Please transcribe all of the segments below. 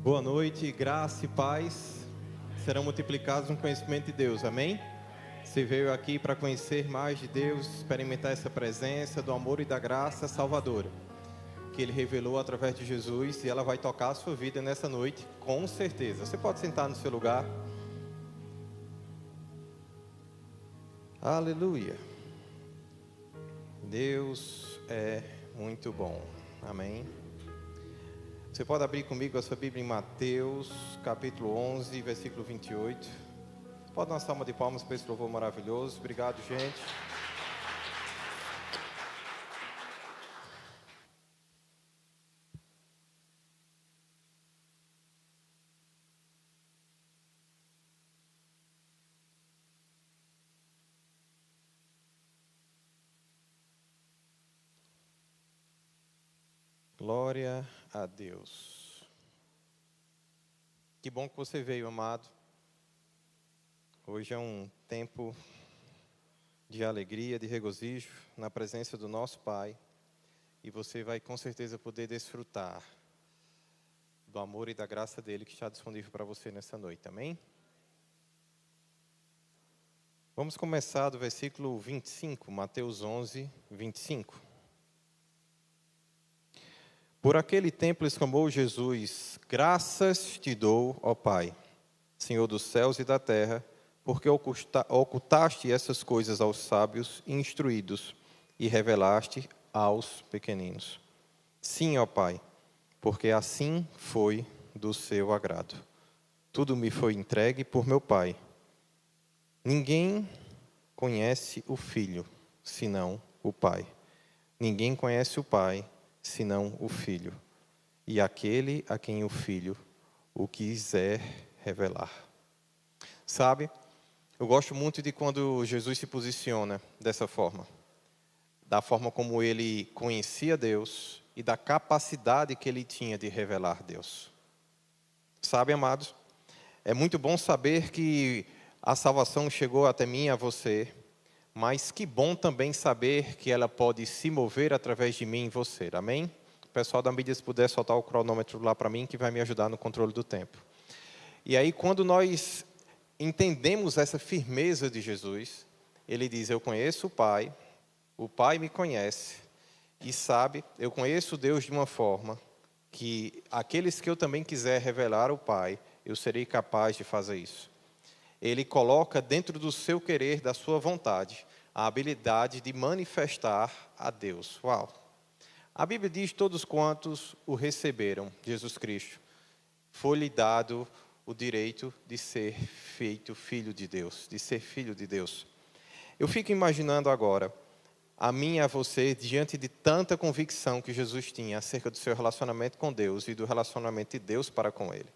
Boa noite, graça e paz serão multiplicados no conhecimento de Deus, amém? Você veio aqui para conhecer mais de Deus, experimentar essa presença do amor e da graça salvadora que Ele revelou através de Jesus, e ela vai tocar a sua vida nessa noite, com certeza. Você pode sentar no seu lugar. Aleluia. Deus é muito bom, amém? Você pode abrir comigo a sua Bíblia em Mateus, capítulo 11, versículo 28. Pode dar uma salva de palmas para esse louvor maravilhoso. Obrigado, gente. Glória a Deus. Que bom que você veio, amado. Hoje é um tempo de alegria, de regozijo na presença do nosso Pai. E você vai com certeza poder desfrutar do amor e da graça dele que está disponível para você nessa noite, amém? Vamos começar do versículo 25, Mateus 11, 25. Por aquele tempo exclamou Jesus: graças te dou, ó Pai, Senhor dos céus e da terra, porque ocultaste essas coisas aos sábios e instruídos e revelaste aos pequeninos. Sim, ó Pai, porque assim foi do seu agrado. Tudo me foi entregue por meu Pai. Ninguém conhece o Filho, senão o Pai. Ninguém conhece o Pai, senão o Filho, e aquele a quem o Filho o quiser revelar. Sabe, eu gosto muito de quando Jesus se posiciona dessa forma, da forma como ele conhecia Deus e da capacidade que ele tinha de revelar Deus. Sabe, amados, é muito bom saber que a salvação chegou até mim e a você, mas que bom também saber que ela pode se mover através de mim e você, amém? O pessoal da mídia, se puder soltar o cronômetro lá para mim, que vai me ajudar no controle do tempo. E aí, quando nós entendemos essa firmeza de Jesus, ele diz: eu conheço o Pai me conhece, e sabe, eu conheço Deus de uma forma que aqueles que eu também quiser revelar ao Pai, eu serei capaz de fazer isso. Ele coloca dentro do seu querer, da sua vontade, a habilidade de manifestar a Deus. Uau! A Bíblia diz: todos quantos o receberam, Jesus Cristo, foi-lhe dado o direito de ser feito filho de Deus, de ser filho de Deus. Eu fico imaginando agora, a mim e a você, diante de tanta convicção que Jesus tinha acerca do seu relacionamento com Deus e do relacionamento de Deus para com ele.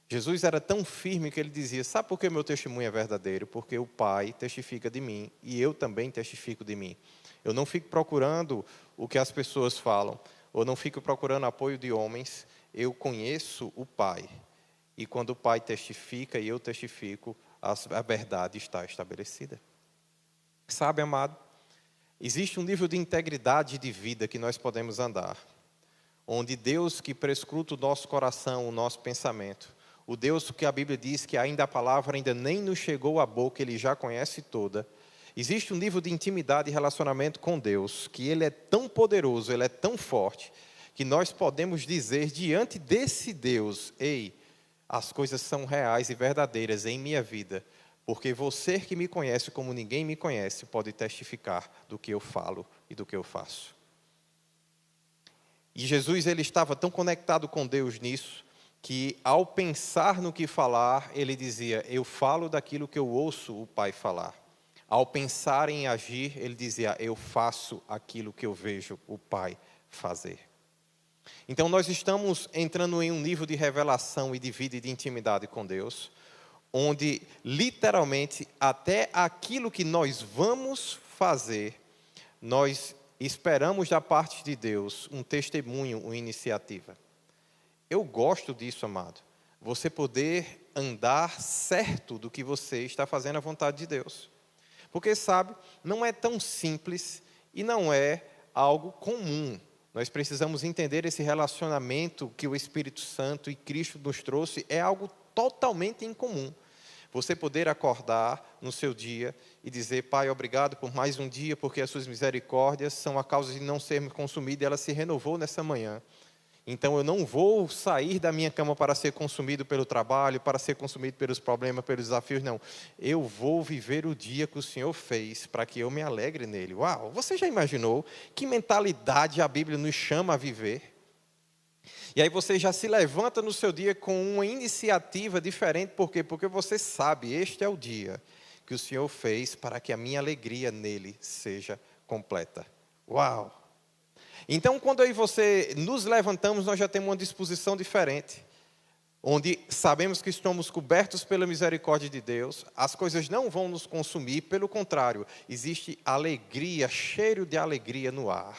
Jesus era tão firme que ele dizia: sabe por que meu testemunho é verdadeiro? Porque o Pai testifica de mim e eu também testifico de mim. Eu não fico procurando o que as pessoas falam, ou não fico procurando apoio de homens. Eu conheço o Pai. E quando o Pai testifica e eu testifico, a verdade está estabelecida. Sabe, amado, existe um nível de integridade de vida que nós podemos andar, onde Deus que prescruta o nosso coração, o nosso pensamento, o Deus que a Bíblia diz que ainda a palavra ainda nem nos chegou à boca, Ele já conhece toda. Existe um nível de intimidade e relacionamento com Deus, que Ele é tão poderoso, Ele é tão forte, que nós podemos dizer diante desse Deus: ei, as coisas são reais e verdadeiras em minha vida, porque você que me conhece como ninguém me conhece, pode testificar do que eu falo e do que eu faço. E Jesus, ele estava tão conectado com Deus nisso, que ao pensar no que falar, ele dizia: eu falo daquilo que eu ouço o Pai falar. Ao pensar em agir, ele dizia: eu faço aquilo que eu vejo o Pai fazer. Então nós estamos entrando em um nível de revelação e de vida e de intimidade com Deus, onde literalmente até aquilo que nós vamos fazer, nós esperamos da parte de Deus um testemunho, uma iniciativa. Eu gosto disso, amado. Você poder andar certo do que você está fazendo à vontade de Deus. Porque, sabe, não é tão simples e não é algo comum Nós precisamos entender esse relacionamento que o Espírito Santo e Cristo nos trouxe é algo totalmente incomum. Você poder acordar no seu dia e dizer: Pai, obrigado por mais um dia, porque as suas misericórdias são a causa de não sermos consumidos, e ela se renovou nessa manhã. Então eu não vou sair da minha cama para ser consumido pelo trabalho, para ser consumido pelos problemas, pelos desafios, não. Eu vou viver o dia que o Senhor fez, para que eu me alegre nele. Uau, você já imaginou que mentalidade a Bíblia nos chama a viver? E aí você já se levanta no seu dia com uma iniciativa diferente, por quê? Porque você sabe, este é o dia que o Senhor fez para que a minha alegria nele seja completa. Uau! Então, quando eu e você nos levantamos, nós já temos uma disposição diferente, onde sabemos que estamos cobertos pela misericórdia de Deus, as coisas não vão nos consumir, pelo contrário, existe alegria, cheiro de alegria no ar,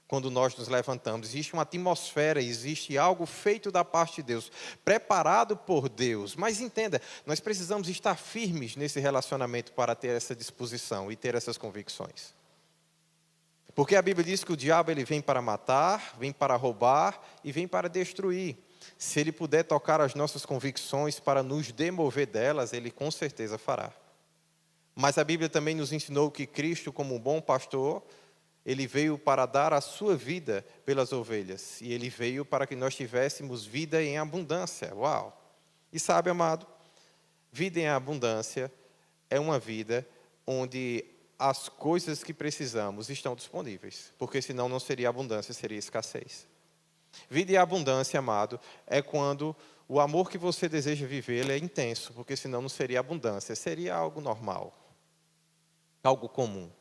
quando nós nos levantamos. Existe uma atmosfera, existe algo feito da parte de Deus, preparado por Deus. Mas entenda, nós precisamos estar firmes nesse relacionamento para ter essa disposição e ter essas convicções. Porque a Bíblia diz que o diabo ele vem para matar, vem para roubar e vem para destruir. Se ele puder tocar as nossas convicções para nos demover delas, ele com certeza fará. Mas a Bíblia também nos ensinou que Cristo, como um bom pastor, ele veio para dar a sua vida pelas ovelhas. E ele veio para que nós tivéssemos vida em abundância. Uau! E sabe, amado, vida em abundância é uma vida onde as coisas que precisamos estão disponíveis, porque senão não seria abundância, seria escassez. Vida em abundância, amado, é quando o amor que você deseja viver é intenso, porque senão não seria abundância, seria algo normal, algo comum.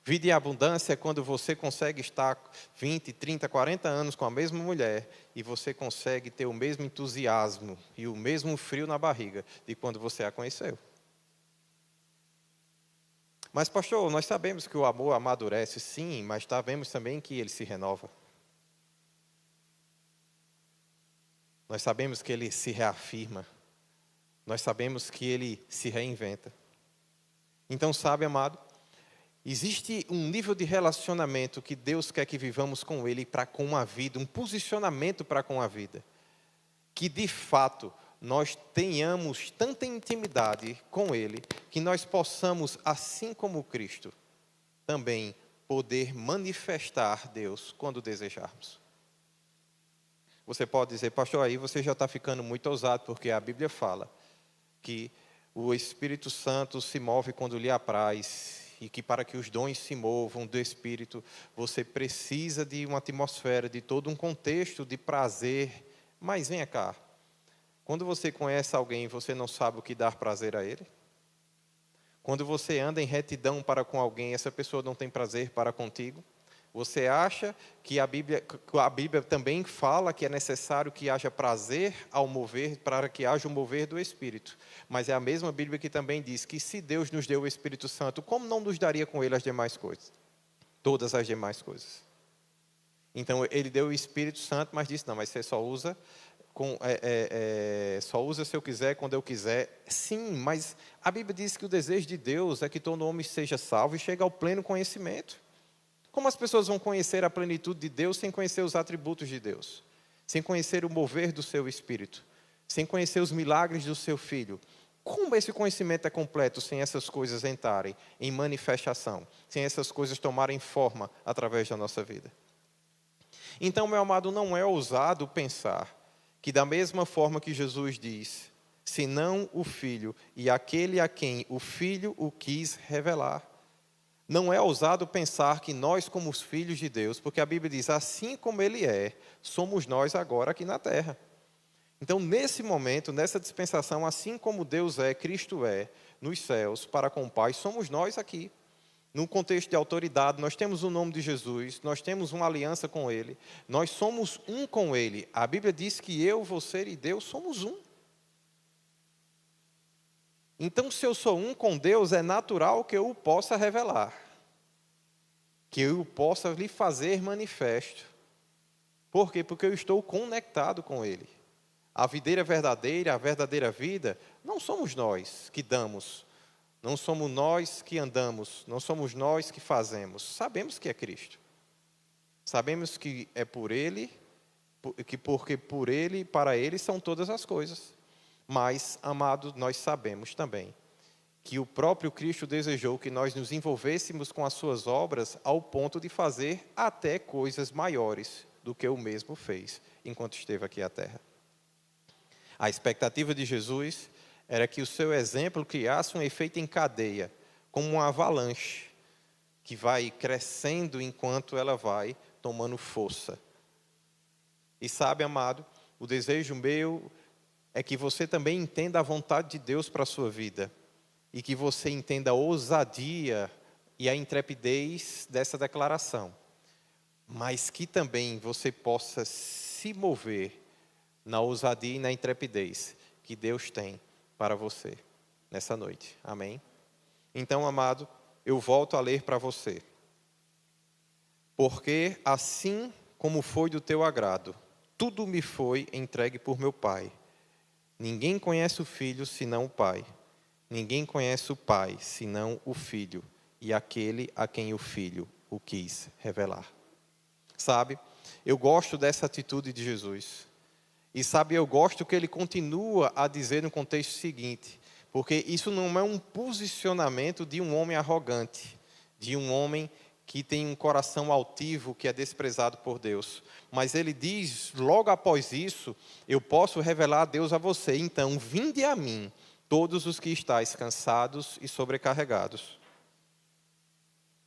Vida em abundância é quando você consegue estar 20, 30, 40 anos com a mesma mulher e você consegue ter o mesmo entusiasmo e o mesmo frio na barriga de quando você a conheceu. Mas, pastor, nós sabemos que o amor amadurece, sim, mas sabemos também que ele se renova. Nós sabemos que ele se reafirma. Nós sabemos que ele se reinventa. Então, sabe, amado, existe um nível de relacionamento que Deus quer que vivamos com ele para com a vida, um posicionamento para com a vida, que de fato nós tenhamos tanta intimidade com ele, que nós possamos, assim como Cristo, também poder manifestar Deus quando desejarmos. Você pode dizer: pastor, aí você já está ficando muito ousado, porque a Bíblia fala que o Espírito Santo se move quando lhe apraz, e que para que os dons se movam do Espírito, você precisa de uma atmosfera, de todo um contexto de prazer. Mas venha cá, quando você conhece alguém, você não sabe o que dar prazer a ele? Quando você anda em retidão para com alguém, essa pessoa não tem prazer para contigo? Você acha que a Bíblia também fala que é necessário que haja prazer ao mover, para que haja o mover do Espírito. Mas é a mesma Bíblia que também diz que se Deus nos deu o Espírito Santo, como não nos daria com ele as demais coisas? Todas as demais coisas. Então, ele deu o Espírito Santo, mas disse: não, mas você só usa... só usa se eu quiser, quando eu quiser. Sim, mas a Bíblia diz que o desejo de Deus é que todo homem seja salvo e chegue ao pleno conhecimento. Como as pessoas vão conhecer a plenitude de Deus sem conhecer os atributos de Deus? Sem conhecer o mover do seu Espírito? Sem conhecer os milagres do seu Filho? Como esse conhecimento é completo sem essas coisas entrarem em manifestação? Sem essas coisas tomarem forma através da nossa vida? Então, meu amado, não é ousado pensar que da mesma forma que Jesus diz: senão o Filho e aquele a quem o Filho o quis revelar. Não é ousado pensar que nós, como os filhos de Deus, porque a Bíblia diz: assim como Ele é, somos nós agora aqui na terra. Então, nesse momento, nessa dispensação, assim como Deus é, Cristo é, nos céus, para com o Pai, somos nós aqui. No contexto de autoridade, nós temos o nome de Jesus, nós temos uma aliança com Ele, nós somos um com Ele. A Bíblia diz que eu, você e Deus somos um. Então, se eu sou um com Deus, é natural que eu o possa revelar, que eu o possa lhe fazer manifesto. Por quê? Porque eu estou conectado com Ele. A videira verdadeira, a verdadeira vida, não somos nós que damos, não somos nós que andamos, não somos nós que fazemos. Sabemos que é Cristo. Sabemos que é por Ele, porque por Ele e para Ele são todas as coisas. Mas, amados, nós sabemos também que o próprio Cristo desejou que nós nos envolvêssemos com as suas obras ao ponto de fazer até coisas maiores do que o mesmo fez enquanto esteve aqui à terra. A expectativa de Jesus era que o seu exemplo criasse um efeito em cadeia, como uma avalanche, que vai crescendo enquanto ela vai tomando força. E sabe, amado, o desejo meu é que você também entenda a vontade de Deus para a sua vida. E que você entenda a ousadia e a intrepidez dessa declaração. Mas que também você possa se mover na ousadia e na intrepidez que Deus tem para você nessa noite. Amém? Então, amado, eu volto a ler para você. Porque assim como foi do teu agrado, tudo me foi entregue por meu Pai. Ninguém conhece o Filho senão o Pai. Ninguém conhece o Pai, senão o Filho, e aquele a quem o Filho o quis revelar. Sabe, eu gosto dessa atitude de Jesus. E sabe, eu gosto que ele continua a dizer no contexto seguinte, porque isso não é um posicionamento de um homem arrogante, de um homem que tem um coração altivo, que é desprezado por Deus. Mas ele diz, logo após isso, eu posso revelar a Deus a você, então vinde a mim, todos os que estáis cansados e sobrecarregados.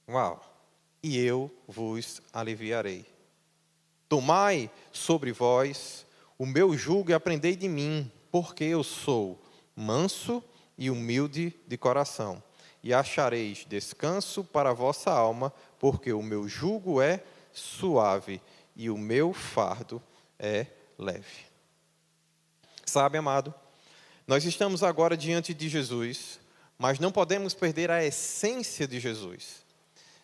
Uau! E eu vos aliviarei. Tomai sobre vós o meu jugo e aprendei de mim, porque eu sou manso e humilde de coração. E achareis descanso para a vossa alma, porque o meu jugo é suave e o meu fardo é leve. Sabe, amado? Nós estamos agora diante de Jesus, mas não podemos perder a essência de Jesus.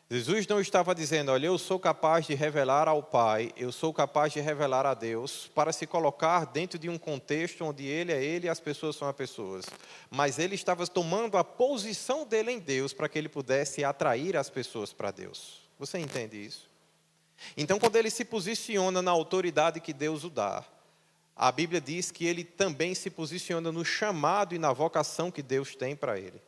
Jesus não estava dizendo, olha, eu sou capaz de revelar ao Pai, eu sou capaz de revelar a Deus, para se colocar dentro de um contexto onde Ele é Ele e as pessoas são as pessoas. Mas Ele estava tomando a posição dele em Deus para que Ele pudesse atrair as pessoas para Deus. Você entende isso? Então, quando Ele se posiciona na autoridade que Deus o dá, a Bíblia diz que ele também se posiciona no chamado e na vocação que Deus tem para ele.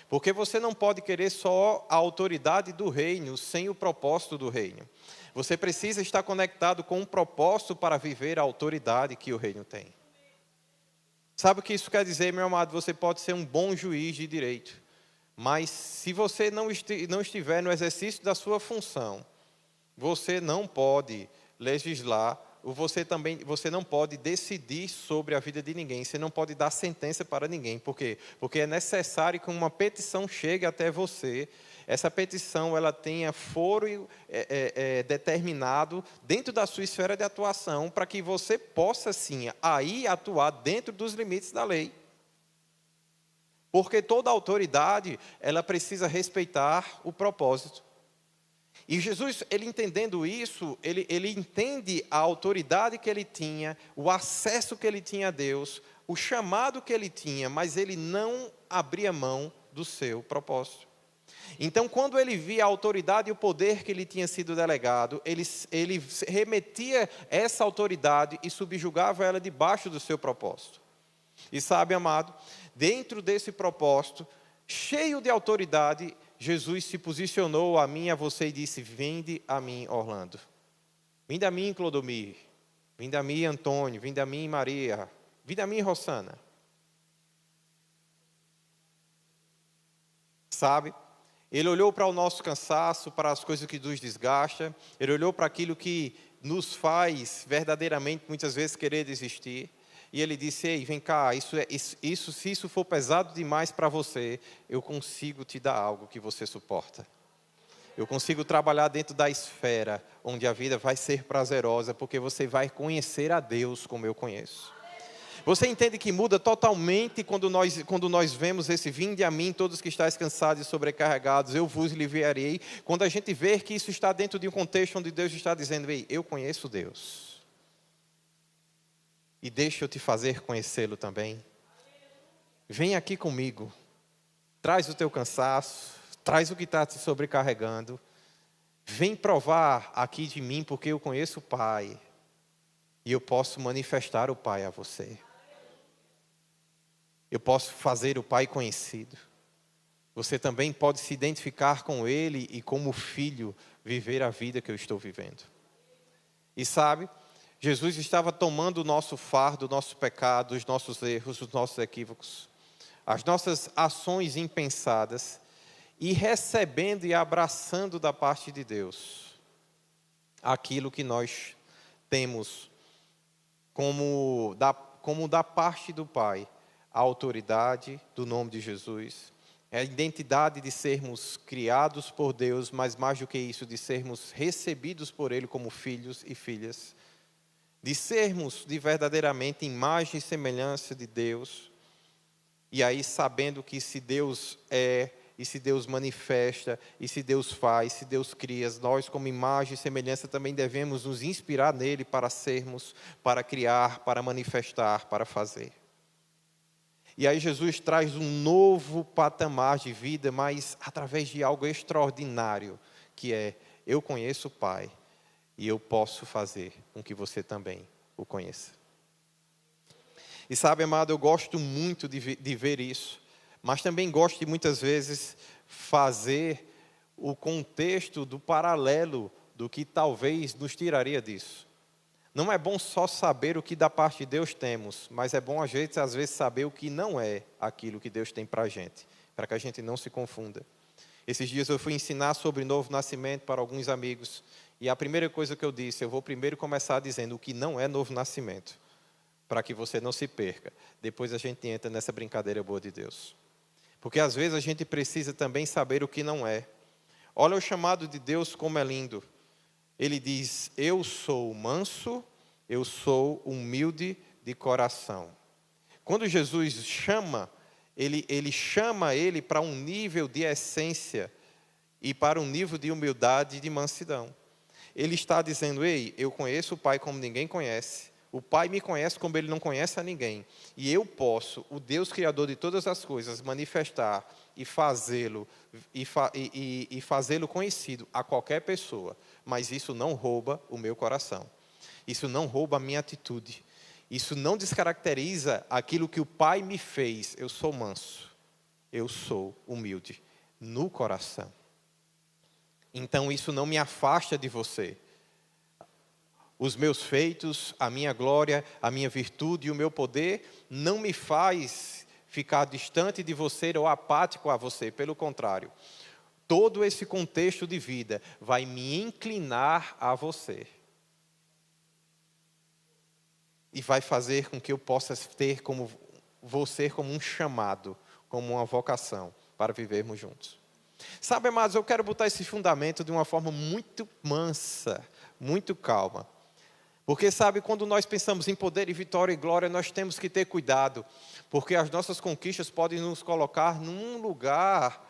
Porque você não pode querer só a autoridade do reino sem o propósito do reino. Você precisa estar conectado com um propósito para viver a autoridade que o reino tem. Sabe o que isso quer dizer, meu amado? Você pode ser um bom juiz de direito, mas se você não estiver no exercício da sua função, você não pode legislar, você não pode decidir sobre a vida de ninguém, você não pode dar sentença para ninguém. Por quê? Porque é necessário que uma petição chegue até você, essa petição ela tenha foro determinado dentro da sua esfera de atuação, para que você possa sim aí atuar dentro dos limites da lei. Porque toda autoridade, ela precisa respeitar o propósito. E Jesus, ele entendendo isso, ele entende a autoridade que ele tinha, o acesso que ele tinha a Deus, o chamado que ele tinha, mas ele não abria mão do seu propósito. Então, quando ele via a autoridade e o poder que lhe tinha sido delegado, ele remetia essa autoridade e subjugava ela debaixo do seu propósito. E sabe, amado, dentro desse propósito, cheio de autoridade, Jesus se posicionou a mim e a você e disse, vinde a mim, Orlando. Vinde a mim, Clodomir. Vinde a mim, Antônio. Vinde a mim, Maria. Vinde a mim, Rossana. Sabe? Ele olhou para o nosso cansaço, para as coisas que nos desgastam. Ele olhou para aquilo que nos faz verdadeiramente, muitas vezes, querer desistir. E ele disse, ei, vem cá, se isso for pesado demais para você, eu consigo te dar algo que você suporta. Eu consigo trabalhar dentro da esfera onde a vida vai ser prazerosa, porque você vai conhecer a Deus como eu conheço. Você entende que muda totalmente quando nós vemos esse vinde a mim, todos que estáis cansados e sobrecarregados, eu vos aliviarei. Quando a gente vê que isso está dentro de um contexto onde Deus está dizendo, ei, eu conheço Deus. E deixa eu te fazer conhecê-lo também. Vem aqui comigo. Traz o teu cansaço. Traz o que está te sobrecarregando. Vem provar aqui de mim, porque eu conheço o Pai. E eu posso manifestar o Pai a você. Eu posso fazer o Pai conhecido. Você também pode se identificar com Ele e como filho viver a vida que eu estou vivendo. E sabe, Jesus estava tomando o nosso fardo, o nosso pecado, os nossos erros, os nossos equívocos, as nossas ações impensadas e recebendo e abraçando da parte de Deus aquilo que nós temos como da parte do Pai, a autoridade do nome de Jesus, a identidade de sermos criados por Deus, mas mais do que isso, de sermos recebidos por Ele como filhos e filhas, de sermos de verdadeiramente imagem e semelhança de Deus, e aí sabendo que se Deus é, e se Deus manifesta, e se Deus faz, se Deus cria, nós como imagem e semelhança também devemos nos inspirar nele para sermos, para criar, para manifestar, para fazer. E aí Jesus traz um novo patamar de vida, mas através de algo extraordinário, que é, eu conheço o Pai, e eu posso fazer com que você também o conheça. E sabe, amado, eu gosto muito de ver isso, mas também gosto de muitas vezes fazer o contexto do paralelo do que talvez nos tiraria disso. Não é bom só saber o que da parte de Deus temos, mas é bom a gente às vezes saber o que não é aquilo que Deus tem para a gente, para que a gente não se confunda. Esses dias eu fui ensinar sobre novo nascimento para alguns amigos, e a primeira coisa que eu disse, eu vou primeiro começar dizendo o que não é novo nascimento, para que você não se perca. Depois a gente entra nessa brincadeira boa de Deus. Porque às vezes a gente precisa também saber o que não é. Olha o chamado de Deus como é lindo. Ele diz, eu sou manso, eu sou humilde de coração. Quando Jesus chama, ele chama ele para um nível de essência e para um nível de humildade e de mansidão. Ele está dizendo, ei, eu conheço o Pai como ninguém conhece. O Pai me conhece como Ele não conhece a ninguém. E eu posso, o Deus Criador de todas as coisas, manifestar e fazê-lo e fazê-lo conhecido a qualquer pessoa. Mas isso não rouba o meu coração. Isso não rouba a minha atitude. Isso não descaracteriza aquilo que o Pai me fez. Eu sou manso. Eu sou humilde no coração. Então isso não me afasta de você. Os meus feitos, a minha glória, a minha virtude e o meu poder não me faz ficar distante de você ou apático a você. Pelo contrário, todo esse contexto de vida vai me inclinar a você. E vai fazer com que eu possa ter como você como um chamado, como uma vocação para vivermos juntos. Sabe, amados, eu quero botar esse fundamento de uma forma muito mansa, muito calma. Porque, sabe, quando nós pensamos em poder e vitória e glória, nós temos que ter cuidado. Porque as nossas conquistas podem nos colocar num lugar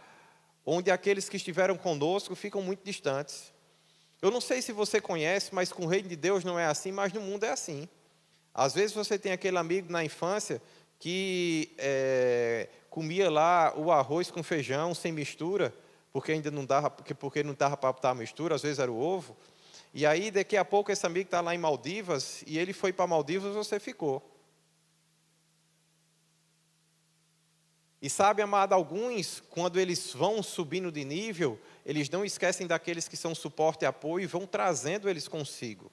onde aqueles que estiveram conosco ficam muito distantes. Eu não sei se você conhece, mas com o reino de Deus não é assim, mas no mundo é assim. Às vezes você tem aquele amigo na infância que comia lá o arroz com feijão sem mistura, porque ainda não dava, porque não dava para botar a mistura, às vezes era o ovo. E aí, daqui a pouco, esse amigo está lá em Maldivas, e ele foi para Maldivas, você ficou. E sabe, amado, alguns, quando eles vão subindo de nível, eles não esquecem daqueles que são suporte e apoio, e vão trazendo eles consigo.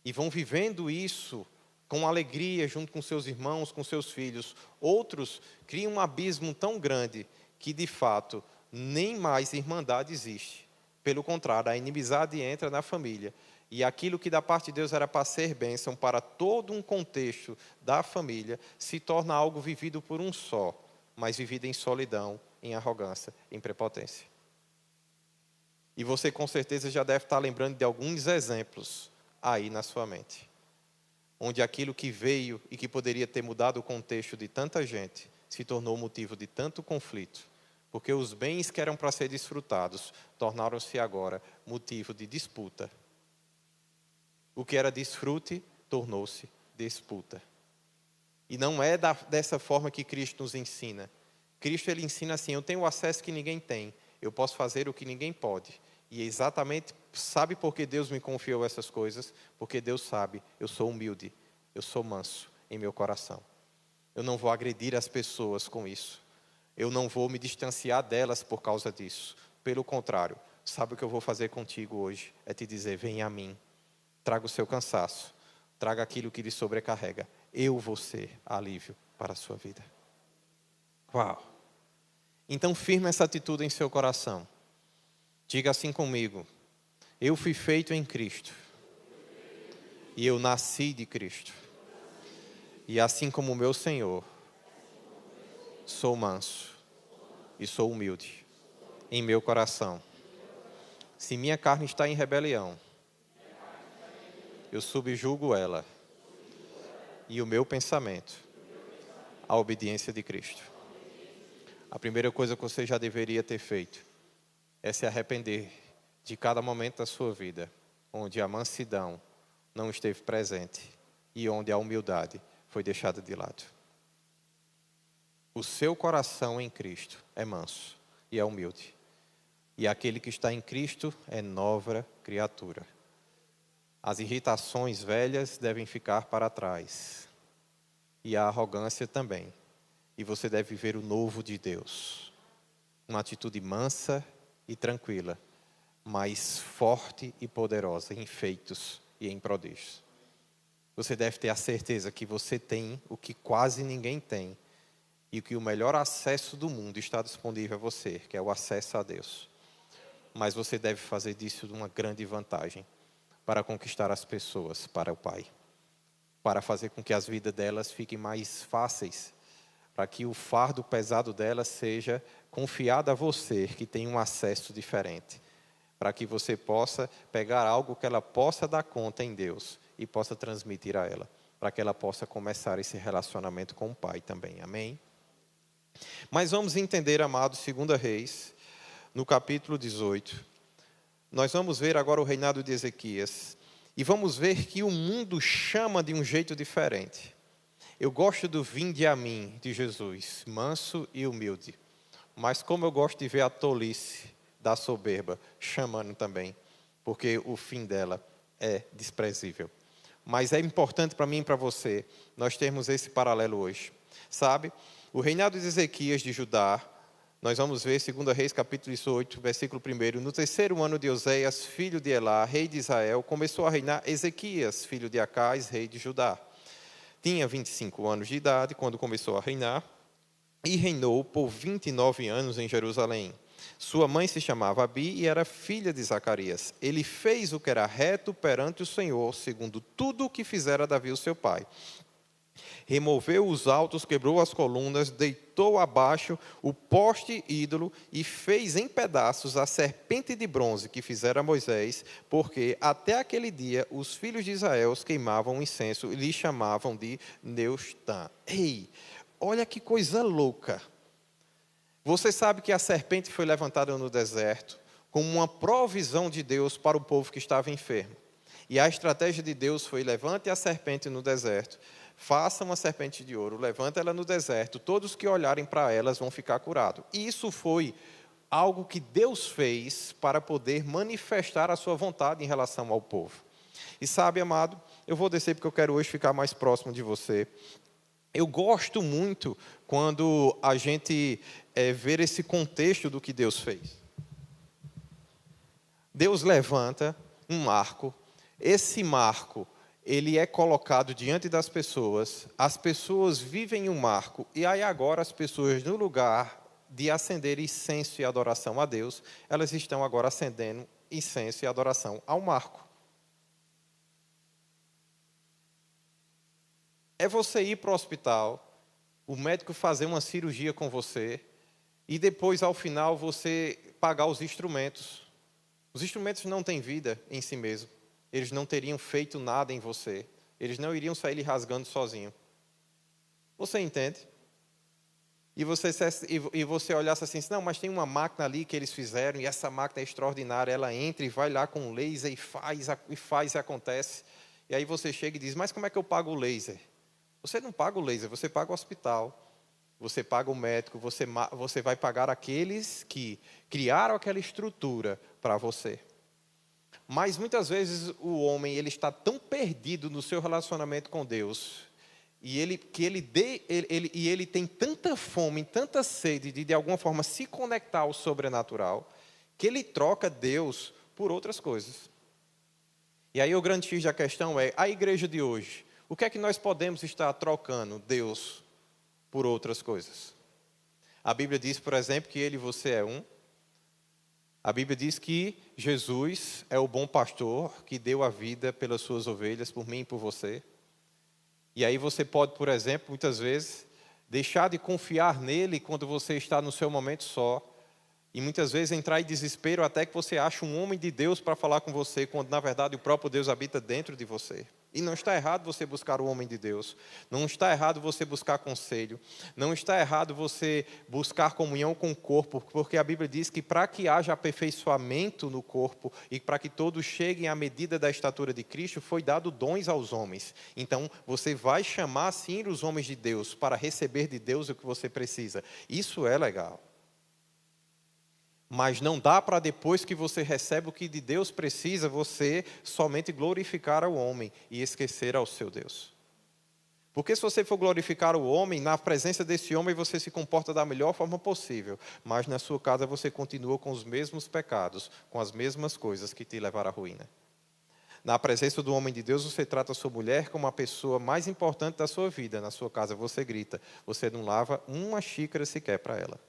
E vão vivendo isso com alegria, junto com seus irmãos, com seus filhos. Outros criam um abismo tão grande, que de fato, nem mais irmandade existe. Pelo contrário, a inimizade entra na família. E aquilo que da parte de Deus era para ser bênção para todo um contexto da família, se torna algo vivido por um só, mas vivido em solidão, em arrogância, em prepotência. E você com certeza já deve estar lembrando de alguns exemplos aí na sua mente. Onde aquilo que veio e que poderia ter mudado o contexto de tanta gente, se tornou motivo de tanto conflito. Porque os bens que eram para ser desfrutados, tornaram-se agora motivo de disputa. O que era desfrute, tornou-se disputa. E não é dessa forma que Cristo nos ensina. Cristo, ele ensina assim, eu tenho o acesso que ninguém tem. Eu posso fazer o que ninguém pode. E exatamente, sabe por que Deus me confiou essas coisas? Porque Deus sabe, eu sou humilde, eu sou manso em meu coração. Eu não vou agredir as pessoas com isso. Eu não vou me distanciar delas por causa disso. Pelo contrário, sabe o que eu vou fazer contigo hoje? É te dizer, venha a mim, traga o seu cansaço, traga aquilo que lhe sobrecarrega. Eu vou ser alívio para a sua vida. Uau! Então firme essa atitude em seu coração. Diga assim comigo, eu fui feito em Cristo. E eu nasci de Cristo. E assim como o meu Senhor, sou manso e sou humilde em meu coração. Se minha carne está em rebelião, eu subjugo ela e o meu pensamento à obediência de Cristo. A primeira coisa que você já deveria ter feito é se arrepender de cada momento da sua vida onde a mansidão não esteve presente e onde a humildade foi deixada de lado. O seu coração em Cristo é manso e é humilde. E aquele que está em Cristo é nova criatura. As irritações velhas devem ficar para trás. E a arrogância também. E você deve viver o novo de Deus. Uma atitude mansa e tranquila, mas forte e poderosa em feitos e em prodígios. Você deve ter a certeza que você tem o que quase ninguém tem. E que o melhor acesso do mundo está disponível a você, que é o acesso a Deus. Mas você deve fazer disso uma grande vantagem para conquistar as pessoas para o Pai. Para fazer com que as vidas delas fiquem mais fáceis. Para que o fardo pesado delas seja confiado a você, que tem um acesso diferente. Para que você possa pegar algo que ela possa dar conta em Deus e possa transmitir a ela. Para que ela possa começar esse relacionamento com o Pai também. Amém? Mas vamos entender, amados, 2 Reis, no capítulo 18. Nós vamos ver agora o reinado de Ezequias. E vamos ver que o mundo chama de um jeito diferente. Eu gosto do vinde a mim, de Jesus, manso e humilde. Mas como eu gosto de ver a tolice da soberba, chamando também. Porque o fim dela é desprezível. Mas é importante para mim e para você, nós termos esse paralelo hoje. Sabe? O reinado de Ezequias de Judá, nós vamos ver 2 Reis capítulo 18, versículo 1. No 3º ano de Oséias, filho de Elá, rei de Israel, começou a reinar Ezequias, filho de Acais, rei de Judá. Tinha 25 anos de idade quando começou a reinar e reinou por 29 anos em Jerusalém. Sua mãe se chamava Abi e era filha de Zacarias. Ele fez o que era reto perante o Senhor, segundo tudo o que fizera Davi, o seu pai. Removeu os altos, quebrou as colunas, deitou abaixo o poste ídolo e fez em pedaços a serpente de bronze que fizera Moisés, porque até aquele dia os filhos de Israel queimavam incenso e lhe chamavam de Neustã. Ei, olha que coisa louca. Você sabe que a serpente foi levantada no deserto como uma provisão de Deus para o povo que estava enfermo. E a estratégia de Deus foi: levante a serpente no deserto, faça uma serpente de ouro, levanta ela no deserto, todos que olharem para elas vão ficar curados. E isso foi algo que Deus fez para poder manifestar a sua vontade em relação ao povo. E sabe, amado, eu vou descer porque eu quero hoje ficar mais próximo de você. Eu gosto muito quando a gente vê esse contexto do que Deus fez. Deus levanta um marco, esse marco, ele é colocado diante das pessoas, as pessoas vivem um marco, e aí agora as pessoas, no lugar de acender incenso e adoração a Deus, elas estão agora acendendo incenso e adoração ao marco. É você ir para o hospital, o médico fazer uma cirurgia com você, e depois, ao final, você pagar os instrumentos. Os instrumentos não têm vida em si mesmo. Eles não teriam feito nada em você. Eles não iriam sair lhe rasgando sozinho. Você entende? E você olhasse assim, não, mas tem uma máquina ali que eles fizeram, e essa máquina é extraordinária, ela entra e vai lá com um laser e faz e acontece. E aí você chega e diz, mas como é que eu pago o laser? Você não paga o laser, você paga o hospital. você paga o médico, você vai pagar aqueles que criaram aquela estrutura para você. Mas muitas vezes o homem ele está tão perdido no seu relacionamento com Deus, e ele tem tanta fome, tanta sede de alguma forma se conectar ao sobrenatural, que ele troca Deus por outras coisas. E aí o grande X da questão é, a igreja de hoje, o que é que nós podemos estar trocando Deus por outras coisas? A Bíblia diz, por exemplo, que ele e você é um. A Bíblia diz que Jesus é o bom pastor que deu a vida pelas suas ovelhas, por mim e por você. E aí você pode, por exemplo, muitas vezes, deixar de confiar nele quando você está no seu momento só. E muitas vezes entrar em desespero até que você ache um homem de Deus para falar com você, quando na verdade o próprio Deus habita dentro de você. E não está errado você buscar o homem de Deus. Não está errado você buscar conselho. Não está errado você buscar comunhão com o corpo, porque a Bíblia diz que para que haja aperfeiçoamento no corpo e para que todos cheguem à medida da estatura de Cristo, foi dado dons aos homens. Então, você vai chamar sim os homens de Deus para receber de Deus o que você precisa. Isso é legal. Mas não dá para depois que você recebe o que de Deus precisa, você somente glorificar ao homem e esquecer ao seu Deus. Porque se você for glorificar o homem, na presença desse homem você se comporta da melhor forma possível, mas na sua casa você continua com os mesmos pecados, com as mesmas coisas que te levaram à ruína. Na presença do homem de Deus, você trata a sua mulher como a pessoa mais importante da sua vida. Na sua casa você grita, você não lava uma xícara sequer para ela.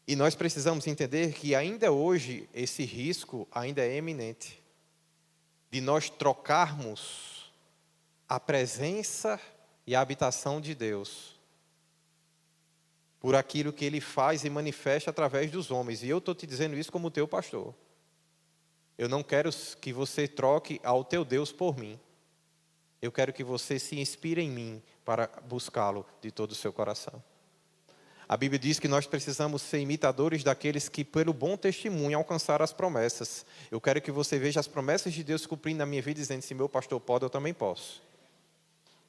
E nós precisamos entender que ainda hoje esse risco ainda é eminente de nós trocarmos a presença e a habitação de Deus por aquilo que Ele faz e manifesta através dos homens. E eu estou te dizendo isso como teu pastor. Eu não quero que você troque ao teu Deus por mim. Eu quero que você se inspire em mim para buscá-lo de todo o seu coração. A Bíblia diz que nós precisamos ser imitadores daqueles que, pelo bom testemunho, alcançaram as promessas. Eu quero que você veja as promessas de Deus cumprindo na minha vida, dizendo, se meu pastor pode, eu também posso.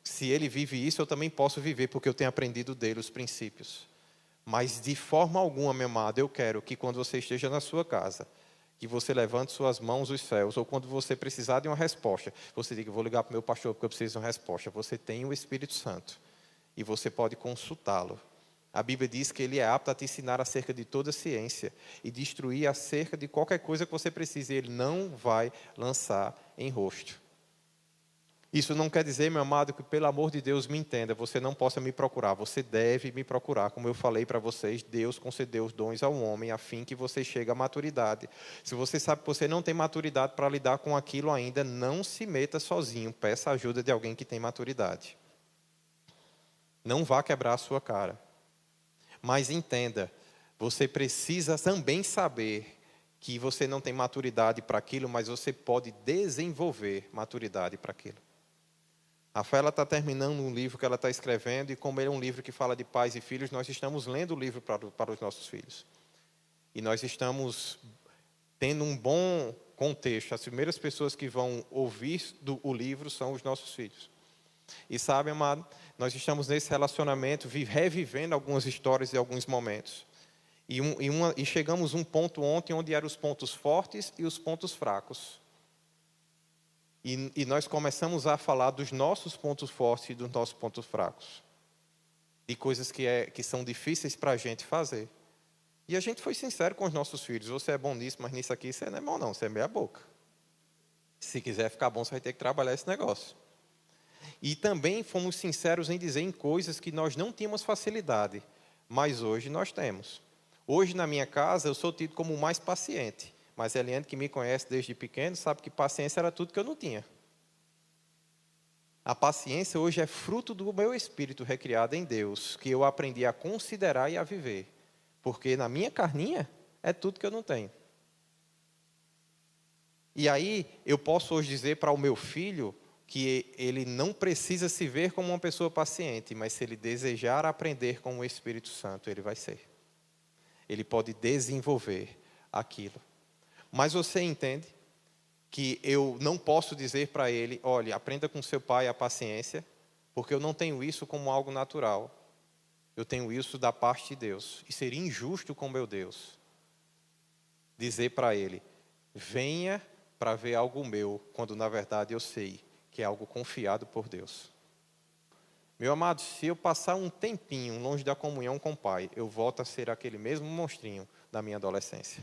Se ele vive isso, eu também posso viver, porque eu tenho aprendido dele os princípios. Mas de forma alguma, meu amado, eu quero que quando você esteja na sua casa, que você levante suas mãos aos céus, ou quando você precisar de uma resposta, você diga, vou ligar para o meu pastor porque eu preciso de uma resposta. Você tem o Espírito Santo e você pode consultá-lo. A Bíblia diz que ele é apto a te ensinar acerca de toda a ciência e destruir acerca de qualquer coisa que você precise. Ele não vai lançar em rosto. Isso não quer dizer, meu amado, que pelo amor de Deus me entenda, você não possa me procurar. Você deve me procurar. Como eu falei para vocês, Deus concedeu os dons ao homem a fim que você chegue à maturidade. Se você sabe que você não tem maturidade para lidar com aquilo ainda, não se meta sozinho. Peça a ajuda de alguém que tem maturidade. Não vá quebrar a sua cara. Mas entenda, você precisa também saber que você não tem maturidade para aquilo, mas você pode desenvolver maturidade para aquilo. A Fé está terminando um livro que ela está escrevendo, e como ele é um livro que fala de pais e filhos, nós estamos lendo o livro para os nossos filhos. E nós estamos tendo um bom contexto. As primeiras pessoas que vão ouvir o livro são os nossos filhos. E sabe, amado, nós estamos nesse relacionamento, revivendo algumas histórias e alguns momentos. E chegamos a um ponto ontem onde eram os pontos fortes e os pontos fracos. E nós começamos a falar dos nossos pontos fortes e dos nossos pontos fracos. De coisas que são difíceis para a gente fazer. E a gente foi sincero com os nossos filhos. Você é bom nisso, mas nisso aqui você não é bom não, você é meia boca. Se quiser ficar bom, você vai ter que trabalhar esse negócio. E também fomos sinceros em dizer em coisas que nós não tínhamos facilidade, mas hoje nós temos. Hoje na minha casa eu sou tido como o mais paciente, mas a Eliane, que me conhece desde pequeno, sabe que paciência era tudo que eu não tinha. A paciência hoje é fruto do meu espírito recriado em Deus, que eu aprendi a considerar e a viver, porque na minha carninha é tudo que eu não tenho. E aí eu posso hoje dizer para o meu filho que ele não precisa se ver como uma pessoa paciente, mas se ele desejar aprender com o Espírito Santo, ele vai ser. Ele pode desenvolver aquilo. Mas você entende que eu não posso dizer para ele, olha, aprenda com seu pai a paciência, porque eu não tenho isso como algo natural. Eu tenho isso da parte de Deus. E seria injusto com meu Deus dizer para Ele, venha para ver algo meu, quando na verdade eu sei que é algo confiado por Deus. Meu amado, se eu passar um tempinho longe da comunhão com o Pai, eu volto a ser aquele mesmo monstrinho da minha adolescência.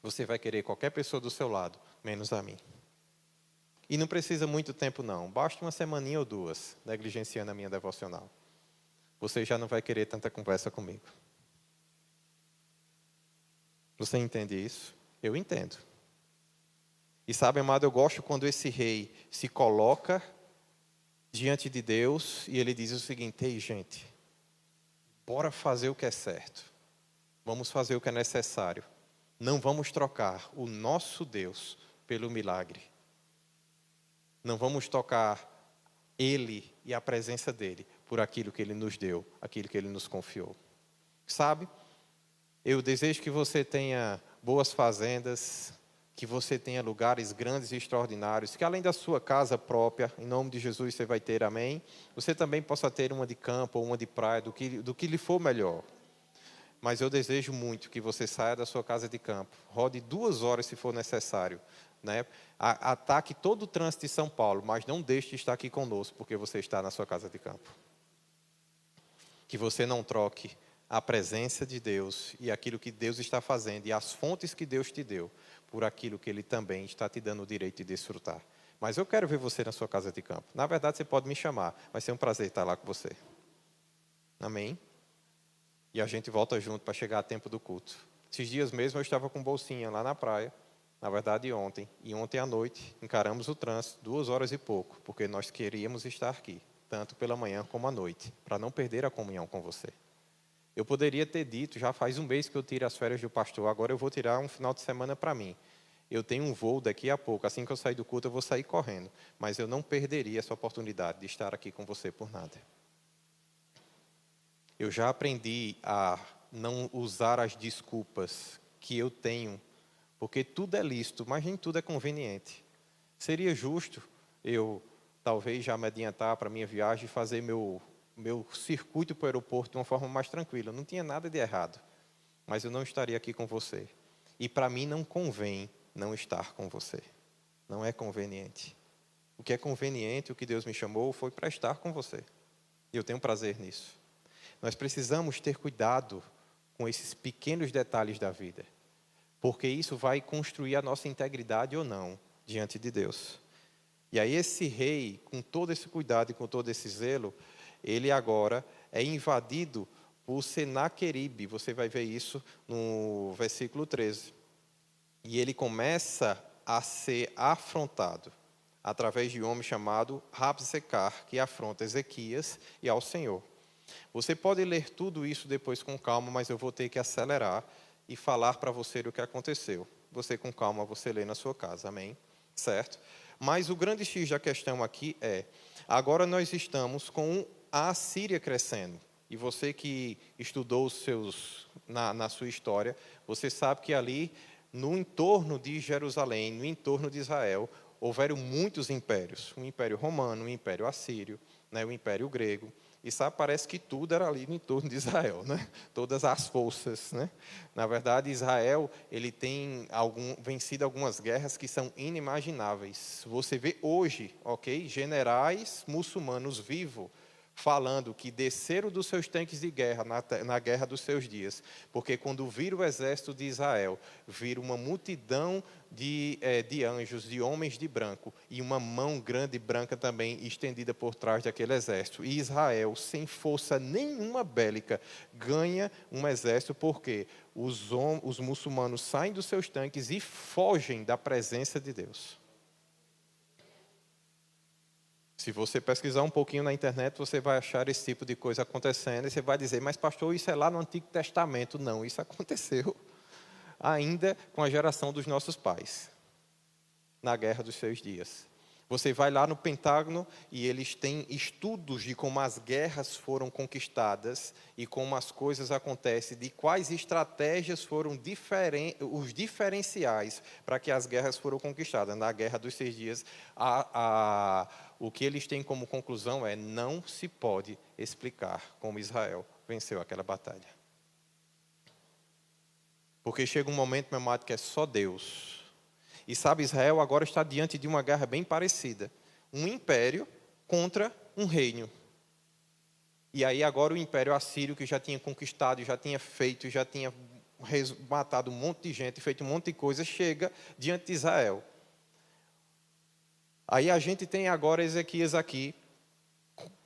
Você vai querer qualquer pessoa do seu lado, menos a mim. E não precisa muito tempo não, basta uma semaninha ou duas, negligenciando a minha devocional. Você já não vai querer tanta conversa comigo. Você entende isso? Eu entendo. E sabe, amado, eu gosto quando esse rei se coloca diante de Deus e ele diz o seguinte: ei, gente, bora fazer o que é certo. Vamos fazer o que é necessário. Não vamos trocar o nosso Deus pelo milagre. Não vamos trocar Ele e a presença dEle por aquilo que Ele nos deu, aquilo que Ele nos confiou. Sabe, eu desejo que você tenha boas fazendas, que você tenha lugares grandes e extraordinários, que além da sua casa própria, em nome de Jesus você vai ter, amém? Você também possa ter uma de campo ou uma de praia, do que lhe for melhor. Mas eu desejo muito que você saia da sua casa de campo, rode 2 horas se for necessário, né? Ataque todo o trânsito de São Paulo, mas não deixe de estar aqui conosco, porque você está na sua casa de campo. Que você não troque a presença de Deus e aquilo que Deus está fazendo e as fontes que Deus te deu, por aquilo que Ele também está te dando o direito de desfrutar. Mas eu quero ver você na sua casa de campo. Na verdade, você pode me chamar, vai ser um prazer estar lá com você. Amém? E a gente volta junto para chegar a tempo do culto. Esses dias mesmo eu estava com bolsinha lá na praia, na verdade ontem. E ontem à noite encaramos o trânsito, 2 horas e pouco, porque nós queríamos estar aqui, tanto pela manhã como à noite, para não perder a comunhão com você. Eu poderia ter dito, já faz um mês que eu tiro as férias do pastor, agora eu vou tirar um final de semana para mim. Eu tenho um voo daqui a pouco, assim que eu sair do culto eu vou sair correndo. Mas eu não perderia essa oportunidade de estar aqui com você por nada. Eu já aprendi a não usar as desculpas que eu tenho, porque tudo é lícito, mas nem tudo é conveniente. Seria justo eu, talvez, já me adiantar para a minha viagem e fazer meu circuito para o aeroporto de uma forma mais tranquila. Não tinha nada de errado, mas eu não estaria aqui com você. E para mim não convém não estar com você. Não é conveniente. O que é conveniente, o que Deus me chamou, foi para estar com você. E eu tenho prazer nisso. Nós precisamos ter cuidado com esses pequenos detalhes da vida, porque isso vai construir a nossa integridade ou não diante de Deus. E aí esse rei, com todo esse cuidado e com todo esse zelo, ele agora é invadido por Senaqueribe. Você vai ver isso no versículo 13. E ele começa a ser afrontado através de um homem chamado Rabsecar, que afronta Ezequias e ao Senhor. Você pode ler tudo isso depois com calma, mas eu vou ter que acelerar e falar para você o que aconteceu. Você com calma, você lê na sua casa, amém? Certo? Mas o grande X da questão aqui é, agora nós estamos com a Assíria crescendo. E você que estudou na sua história, você sabe que ali, no entorno de Jerusalém, no entorno de Israel, houveram muitos impérios. O Império Romano, o Império Assírio, né, o Império Grego. E sabe, parece que tudo era ali no entorno de Israel, né? Todas as forças, né? Na verdade, Israel, ele tem vencido algumas guerras que são inimagináveis. Você vê hoje, ok, generais muçulmanos vivos falando que desceram dos seus tanques de guerra na guerra dos seus dias, porque quando viram o exército de Israel, viram uma multidão de anjos, de homens de branco, e uma mão grande branca também estendida por trás daquele exército. E Israel, sem força nenhuma bélica, ganha um exército, porque os muçulmanos saem dos seus tanques e fogem da presença de Deus. Se você pesquisar um pouquinho na internet, você vai achar esse tipo de coisa acontecendo, e você vai dizer, mas pastor, isso é lá no Antigo Testamento. Não, isso aconteceu ainda com a geração dos nossos pais, na guerra dos seus dias. Você vai lá no Pentágono e eles têm estudos de como as guerras foram conquistadas e como as coisas acontecem, de quais estratégias foram os diferenciais para que as guerras foram conquistadas. Na Guerra dos 6 Dias, o que eles têm como conclusão é: não se pode explicar como Israel venceu aquela batalha. Porque chega um momento, meu amado, que é só Deus. E sabe, Israel agora está diante de uma guerra bem parecida. Um império contra um reino. E aí agora o império assírio, que já tinha conquistado, já tinha feito, já tinha matado um monte de gente, feito um monte de coisa, chega diante de Israel. Aí a gente tem agora Ezequias aqui,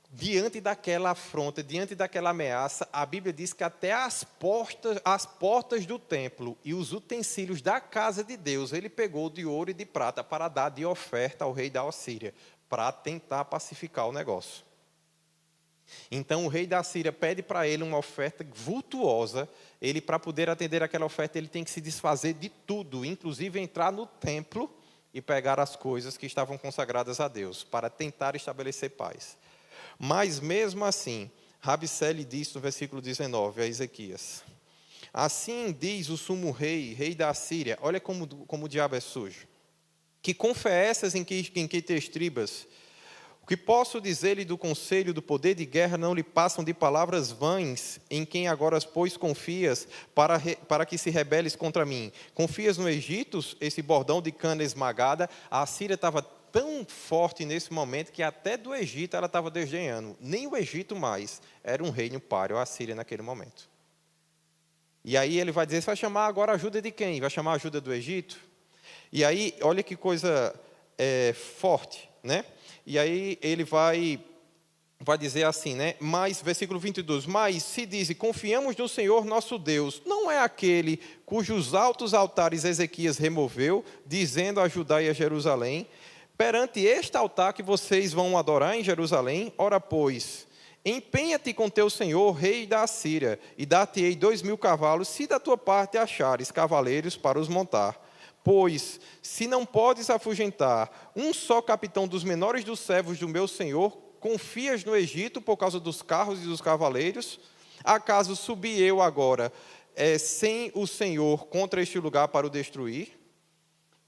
diante daquela afronta, diante daquela ameaça. A Bíblia diz que até as portas do templo e os utensílios da casa de Deus, ele pegou de ouro e de prata para dar de oferta ao rei da Assíria, para tentar pacificar o negócio. Então o rei da Assíria pede para ele uma oferta vultuosa. Ele, para poder atender aquela oferta, ele tem que se desfazer de tudo, inclusive entrar no templo e pegar as coisas que estavam consagradas a Deus, para tentar estabelecer paz. Mas mesmo assim, Rabsele diz no versículo 19 a Ezequias: assim diz o sumo rei, rei da Assíria, olha como o diabo é sujo, que confessas em que te estribas, o que posso dizer-lhe do conselho, do poder de guerra, não lhe passam de palavras vãs, em quem agora, pois, confias, para que se rebeles contra mim. Confias no Egito, esse bordão de cana esmagada? A Assíria estava tão forte nesse momento que até do Egito ela estava desdenhando. Nem o Egito mais era um reino páreo, a Assíria naquele momento. E aí ele vai dizer: você vai chamar agora a ajuda de quem? Vai chamar a ajuda do Egito? E aí, olha que coisa forte, né? E aí ele vai dizer assim, né? Mas, versículo 22, mas se diz: confiamos no Senhor nosso Deus, não é aquele cujos altos altares Ezequias removeu, dizendo a Judá e a Jerusalém: perante este altar que vocês vão adorar em Jerusalém, ora pois, empenha-te com teu senhor, rei da Assíria, e dar-te-ei 2.000 cavalos, se da tua parte achares cavaleiros para os montar. Pois, se não podes afugentar um só capitão dos menores dos servos do meu senhor, confias no Egito por causa dos carros e dos cavaleiros? Acaso subi eu agora sem o Senhor contra este lugar para o destruir?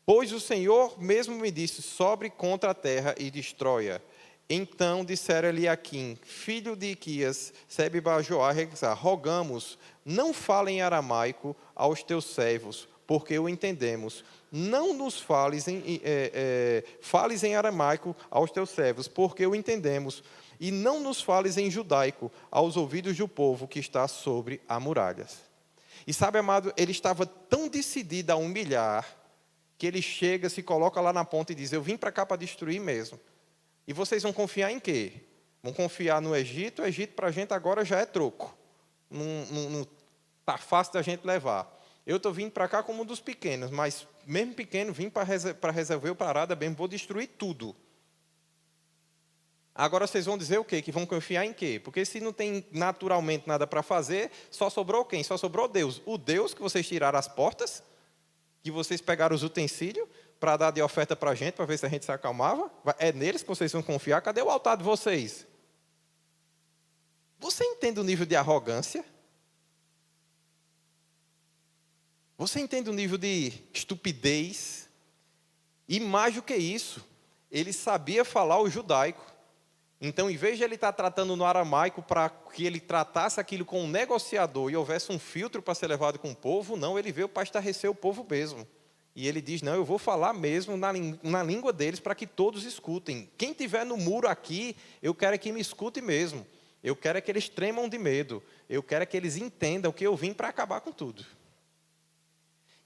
Pois o Senhor mesmo me disse: sobre contra a terra e destrói-a. Então disseram Eliaquim, filho de Iquias, Sebe-Bajoá, rogamos, não fale em aramaico aos teus servos, porque o entendemos. Não nos fales em aramaico aos teus servos, porque o entendemos. E não nos fales em judaico aos ouvidos do povo que está sobre a muralha. E sabe, amado, ele estava tão decidido a humilhar, que ele chega, se coloca lá na ponta e diz: eu vim para cá para destruir mesmo. E vocês vão confiar em quê? Vão confiar no Egito? O Egito para a gente agora já é troco. Não está fácil da gente levar. Eu estou vindo para cá como um dos pequenos, mas mesmo pequeno, vim para resolver o parada mesmo, vou destruir tudo. Agora vocês vão dizer o quê? Que vão confiar em quê? Porque se não tem naturalmente nada para fazer, só sobrou quem? Só sobrou Deus. O Deus que vocês tiraram as portas, que vocês pegaram os utensílios para dar de oferta para a gente, para ver se a gente se acalmava. É neles que vocês vão confiar. Cadê o altar de vocês? Você entende o nível de arrogância? Você entende o nível de estupidez? E mais do que isso, ele sabia falar o judaico. Então, em vez de ele estar tratando no aramaico para que ele tratasse aquilo com um negociador e houvesse um filtro para ser levado com o povo, não, ele veio para estarrecer o povo mesmo. E ele diz: não, eu vou falar mesmo na língua deles para que todos escutem. Quem estiver no muro aqui, eu quero que me escute mesmo. Eu quero que eles tremam de medo. Eu quero que eles entendam que eu vim para acabar com tudo.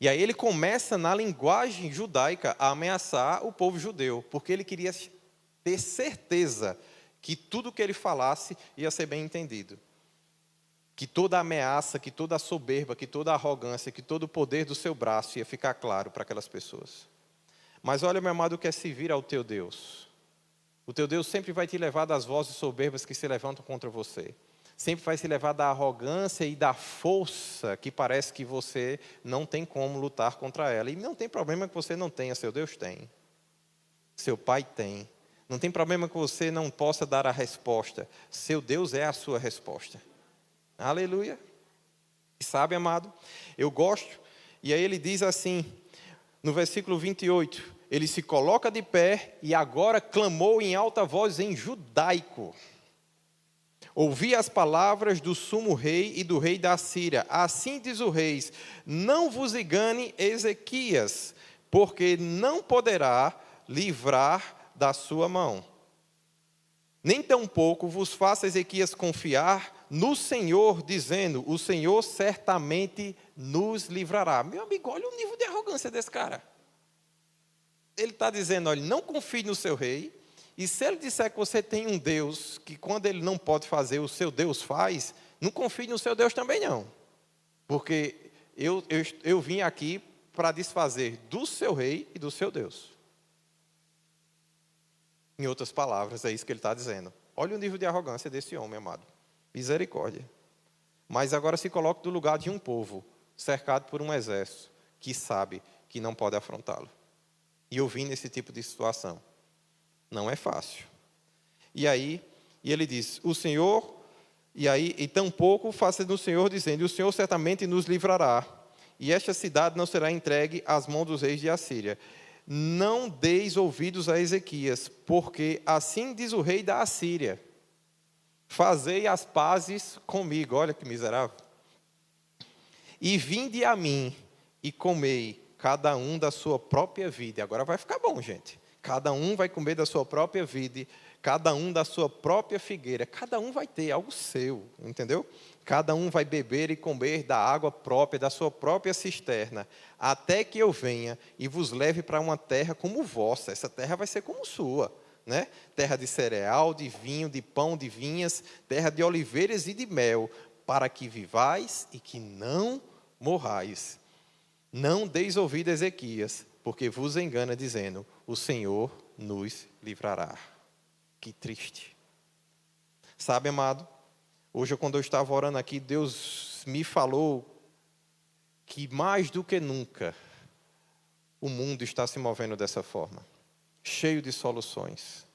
E aí ele começa, na linguagem judaica, a ameaçar o povo judeu, porque ele queria ter certeza que tudo que ele falasse ia ser bem entendido. Que toda ameaça, que toda soberba, que toda arrogância, que todo o poder do seu braço ia ficar claro para aquelas pessoas. Mas olha, meu amado, o que é servir ao teu Deus. O teu Deus sempre vai te levar das vozes soberbas que se levantam contra você. Sempre vai se levar da arrogância e da força que parece que você não tem como lutar contra ela. E não tem problema que você não tenha, seu Deus tem. Seu pai tem. Não tem problema que você não possa dar a resposta. Seu Deus é a sua resposta. Aleluia. E sabe, amado, eu gosto. E aí ele diz assim, no versículo 28, ele se coloca de pé e agora clamou em alta voz em judaico. Ouvi as palavras do sumo rei e do rei da Síria. Assim diz o rei, não vos engane Ezequias, porque não poderá livrar da sua mão. Nem tampouco vos faça Ezequias confiar no Senhor, dizendo, o Senhor certamente nos livrará. Meu amigo, olha o nível de arrogância desse cara. Ele está dizendo, olha, não confie no seu rei, e se ele disser que você tem um Deus, que quando ele não pode fazer, o seu Deus faz, não confie no seu Deus também não. Porque eu vim aqui para desfazer do seu rei e do seu Deus. Em outras palavras, é isso que ele está dizendo. Olha o nível de arrogância desse homem, amado. Misericórdia. Mas agora se coloca no lugar de um povo, cercado por um exército, que sabe que não pode afrontá-lo. E eu vim nesse tipo de situação. Não é fácil. E aí, ele diz, o Senhor, e tampouco faça do Senhor, dizendo, o Senhor certamente nos livrará, e esta cidade não será entregue às mãos dos reis de Assíria. Não deis ouvidos a Ezequias, porque assim diz o rei da Assíria, fazei as pazes comigo, olha que miserável, e vinde a mim, e comei, cada um da sua própria vida. Agora vai ficar bom, gente. Cada um vai comer da sua própria vida, cada um da sua própria figueira, cada um vai ter algo seu, entendeu? Cada um vai beber e comer da água própria, da sua própria cisterna, até que eu venha e vos leve para uma terra como vossa. Essa terra vai ser como sua, né? Terra de cereal, de vinho, de pão, de vinhas, terra de oliveiras e de mel, para que vivais e que não morrais. Não deis ouvido a Ezequias, porque vos engana dizendo, o Senhor nos livrará. Que triste. Sabe, amado, hoje quando eu estava orando aqui, Deus me falou que mais do que nunca, o mundo está se movendo dessa forma. Cheio de soluções,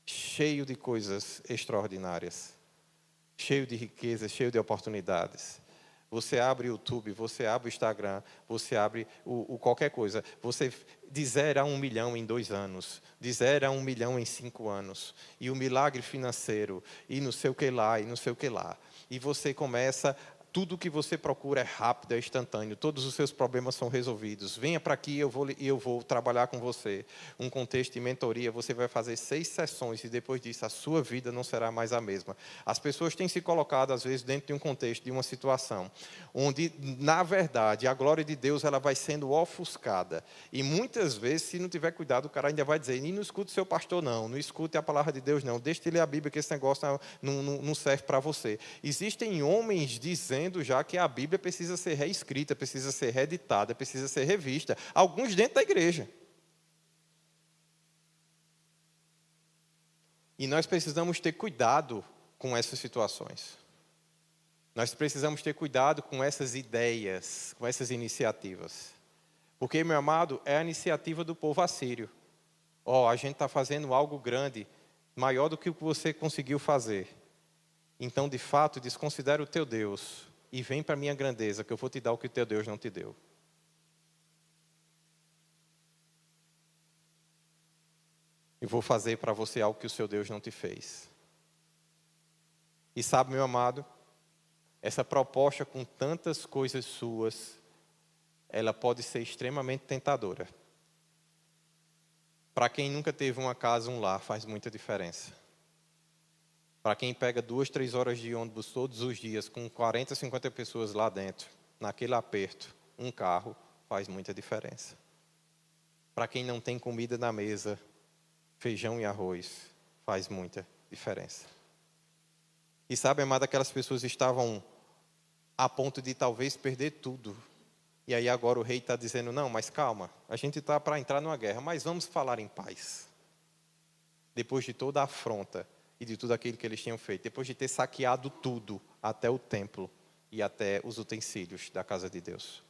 cheio de coisas extraordinárias, cheio de riquezas, cheio de oportunidades. Você abre o YouTube, você abre o Instagram, você abre qualquer coisa. Você de 0 a 1 milhão em 2 anos, de 0 a 1 milhão em 5 anos. E o milagre financeiro, e não sei o que lá, e não sei o que lá. E você começa, tudo que você procura é rápido, é instantâneo. Todos os seus problemas são resolvidos. Venha para aqui, eu vou trabalhar com você. Um contexto de mentoria, você vai fazer 6 sessões e depois disso a sua vida não será mais a mesma. As pessoas têm se colocado, às vezes, dentro de um contexto, de uma situação, onde, na verdade, a glória de Deus ela vai sendo ofuscada. E muitas vezes, se não tiver cuidado, o cara ainda vai dizer, e não escute seu pastor não escute a palavra de Deus não, deixe de ler a Bíblia que esse negócio não serve para você. Existem homens dizendo já que a Bíblia precisa ser reescrita, precisa ser reeditada, precisa ser revista. Alguns dentro da igreja. E nós precisamos ter cuidado com essas situações. Nós precisamos ter cuidado com essas ideias, com essas iniciativas. Porque, meu amado, é a iniciativa do povo assírio. A gente está fazendo algo grande, maior do que o que você conseguiu fazer. Então, de fato, desconsidera o teu Deus e vem para a minha grandeza, que eu vou te dar o que o teu Deus não te deu. E vou fazer para você algo que o seu Deus não te fez. E sabe, meu amado, essa proposta com tantas coisas suas, ela pode ser extremamente tentadora. Para quem nunca teve uma casa, um lar, faz muita diferença. Para quem pega 2, 3 horas de ônibus todos os dias, com 40, 50 pessoas lá dentro, naquele aperto, um carro, faz muita diferença. Para quem não tem comida na mesa, feijão e arroz, faz muita diferença. E sabe, amado, aquelas pessoas estavam a ponto de talvez perder tudo. E aí agora o rei está dizendo, não, mas calma, a gente está para entrar numa guerra, mas vamos falar em paz. Depois de toda a afronta, e de tudo aquilo que eles tinham feito, depois de ter saqueado tudo, até o templo e até os utensílios da casa de Deus.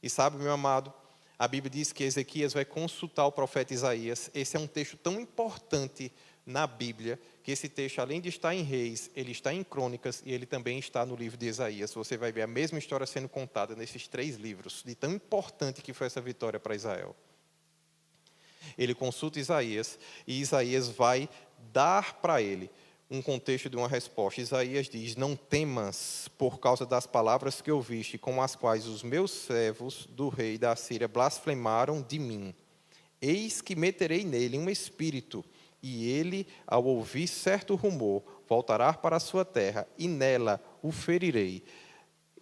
E sabe, meu amado, A Bíblia diz que Ezequias vai consultar o profeta Isaías. Esse é um texto tão importante na Bíblia, que esse texto, além de estar em Reis, ele está em Crônicas e ele também está no livro de Isaías. Você vai ver a mesma história sendo contada nesses 3 livros, de tão importante que foi essa vitória para Israel. Ele consulta Isaías e Isaías vai dar para ele um contexto de uma resposta. Isaías diz: não temas por causa das palavras que ouviste, com as quais os meus servos do rei da Assíria blasfemaram de mim. Eis que meterei nele um espírito, e ele, ao ouvir certo rumor, voltará para a sua terra, e nela o ferirei,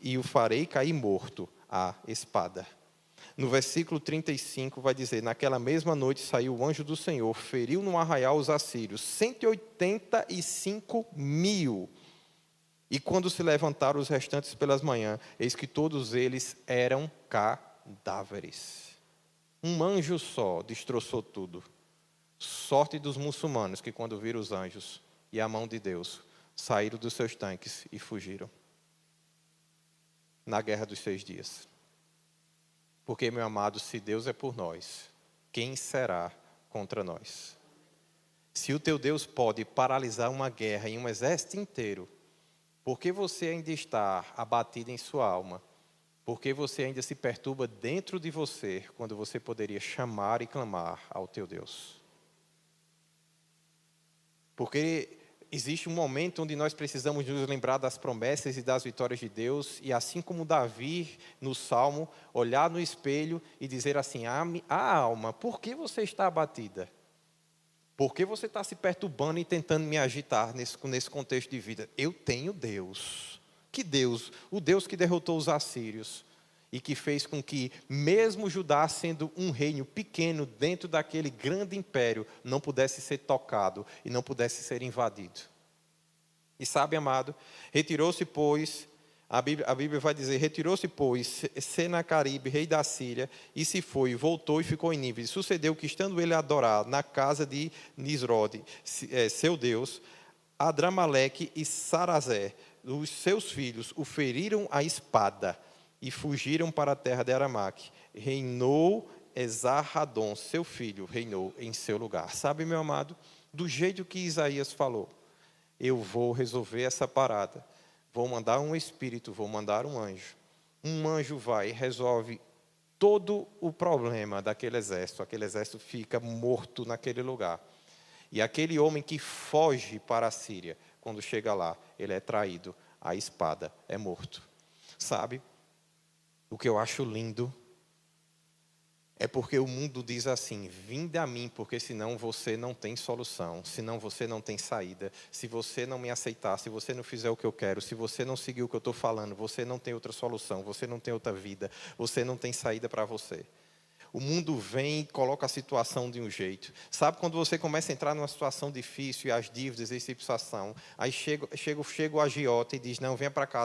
e o farei cair morto à espada. No versículo 35 vai dizer: naquela mesma noite saiu o anjo do Senhor, feriu no arraial os assírios, 185.000. E quando se levantaram os restantes pelas manhãs, eis que todos eles eram cadáveres. Um anjo só destroçou tudo. Sorte dos muçulmanos que, quando viram os anjos e a mão de Deus, saíram dos seus tanques e fugiram. Na guerra dos 6 dias. Porque, meu amado, se Deus é por nós, quem será contra nós? Se o teu Deus pode paralisar uma guerra em um exército inteiro, por que você ainda está abatido em sua alma? Por que você ainda se perturba dentro de você, quando você poderia chamar e clamar ao teu Deus? Porque existe um momento onde nós precisamos nos lembrar das promessas e das vitórias de Deus, e assim como Davi, no Salmo, olhar no espelho e dizer assim: alma, por que você está abatida? Por que você está se perturbando e tentando me agitar nesse contexto de vida? Eu tenho Deus. Que Deus? O Deus que derrotou os assírios e que fez com que, mesmo Judá sendo um reino pequeno dentro daquele grande império, não pudesse ser tocado e não pudesse ser invadido. E sabe, amado, retirou-se, pois, a Bíblia vai dizer: retirou-se, pois, Senaqueribe, rei da Síria, e se foi, voltou e ficou em Nínive. Sucedeu que, estando ele a adorar na casa de Nisrode, seu Deus, Adramaleque e Sarazé, os seus filhos, o feriram à espada e fugiram para a terra de Aramaque. Reinou Esarhadon, seu filho, reinou em seu lugar. Sabe, meu amado, do jeito que Isaías falou: eu vou resolver essa parada. Vou mandar um espírito, vou mandar um anjo. Um anjo vai e resolve todo o problema daquele exército. Aquele exército fica morto naquele lugar. E aquele homem que foge para a Síria, quando chega lá, ele é traído, a espada, é morto. Sabe? O que eu acho lindo é porque o mundo diz assim: vinde a mim, porque senão você não tem solução, senão você não tem saída. Se você não me aceitar, se você não fizer o que eu quero, se você não seguir o que eu estou falando, você não tem outra solução, você não tem outra vida, você não tem saída para você. O mundo vem e coloca a situação de um jeito. Sabe quando você começa a entrar numa situação difícil e as dívidas, essa situação, aí chega o agiota e diz: não, venha para cá,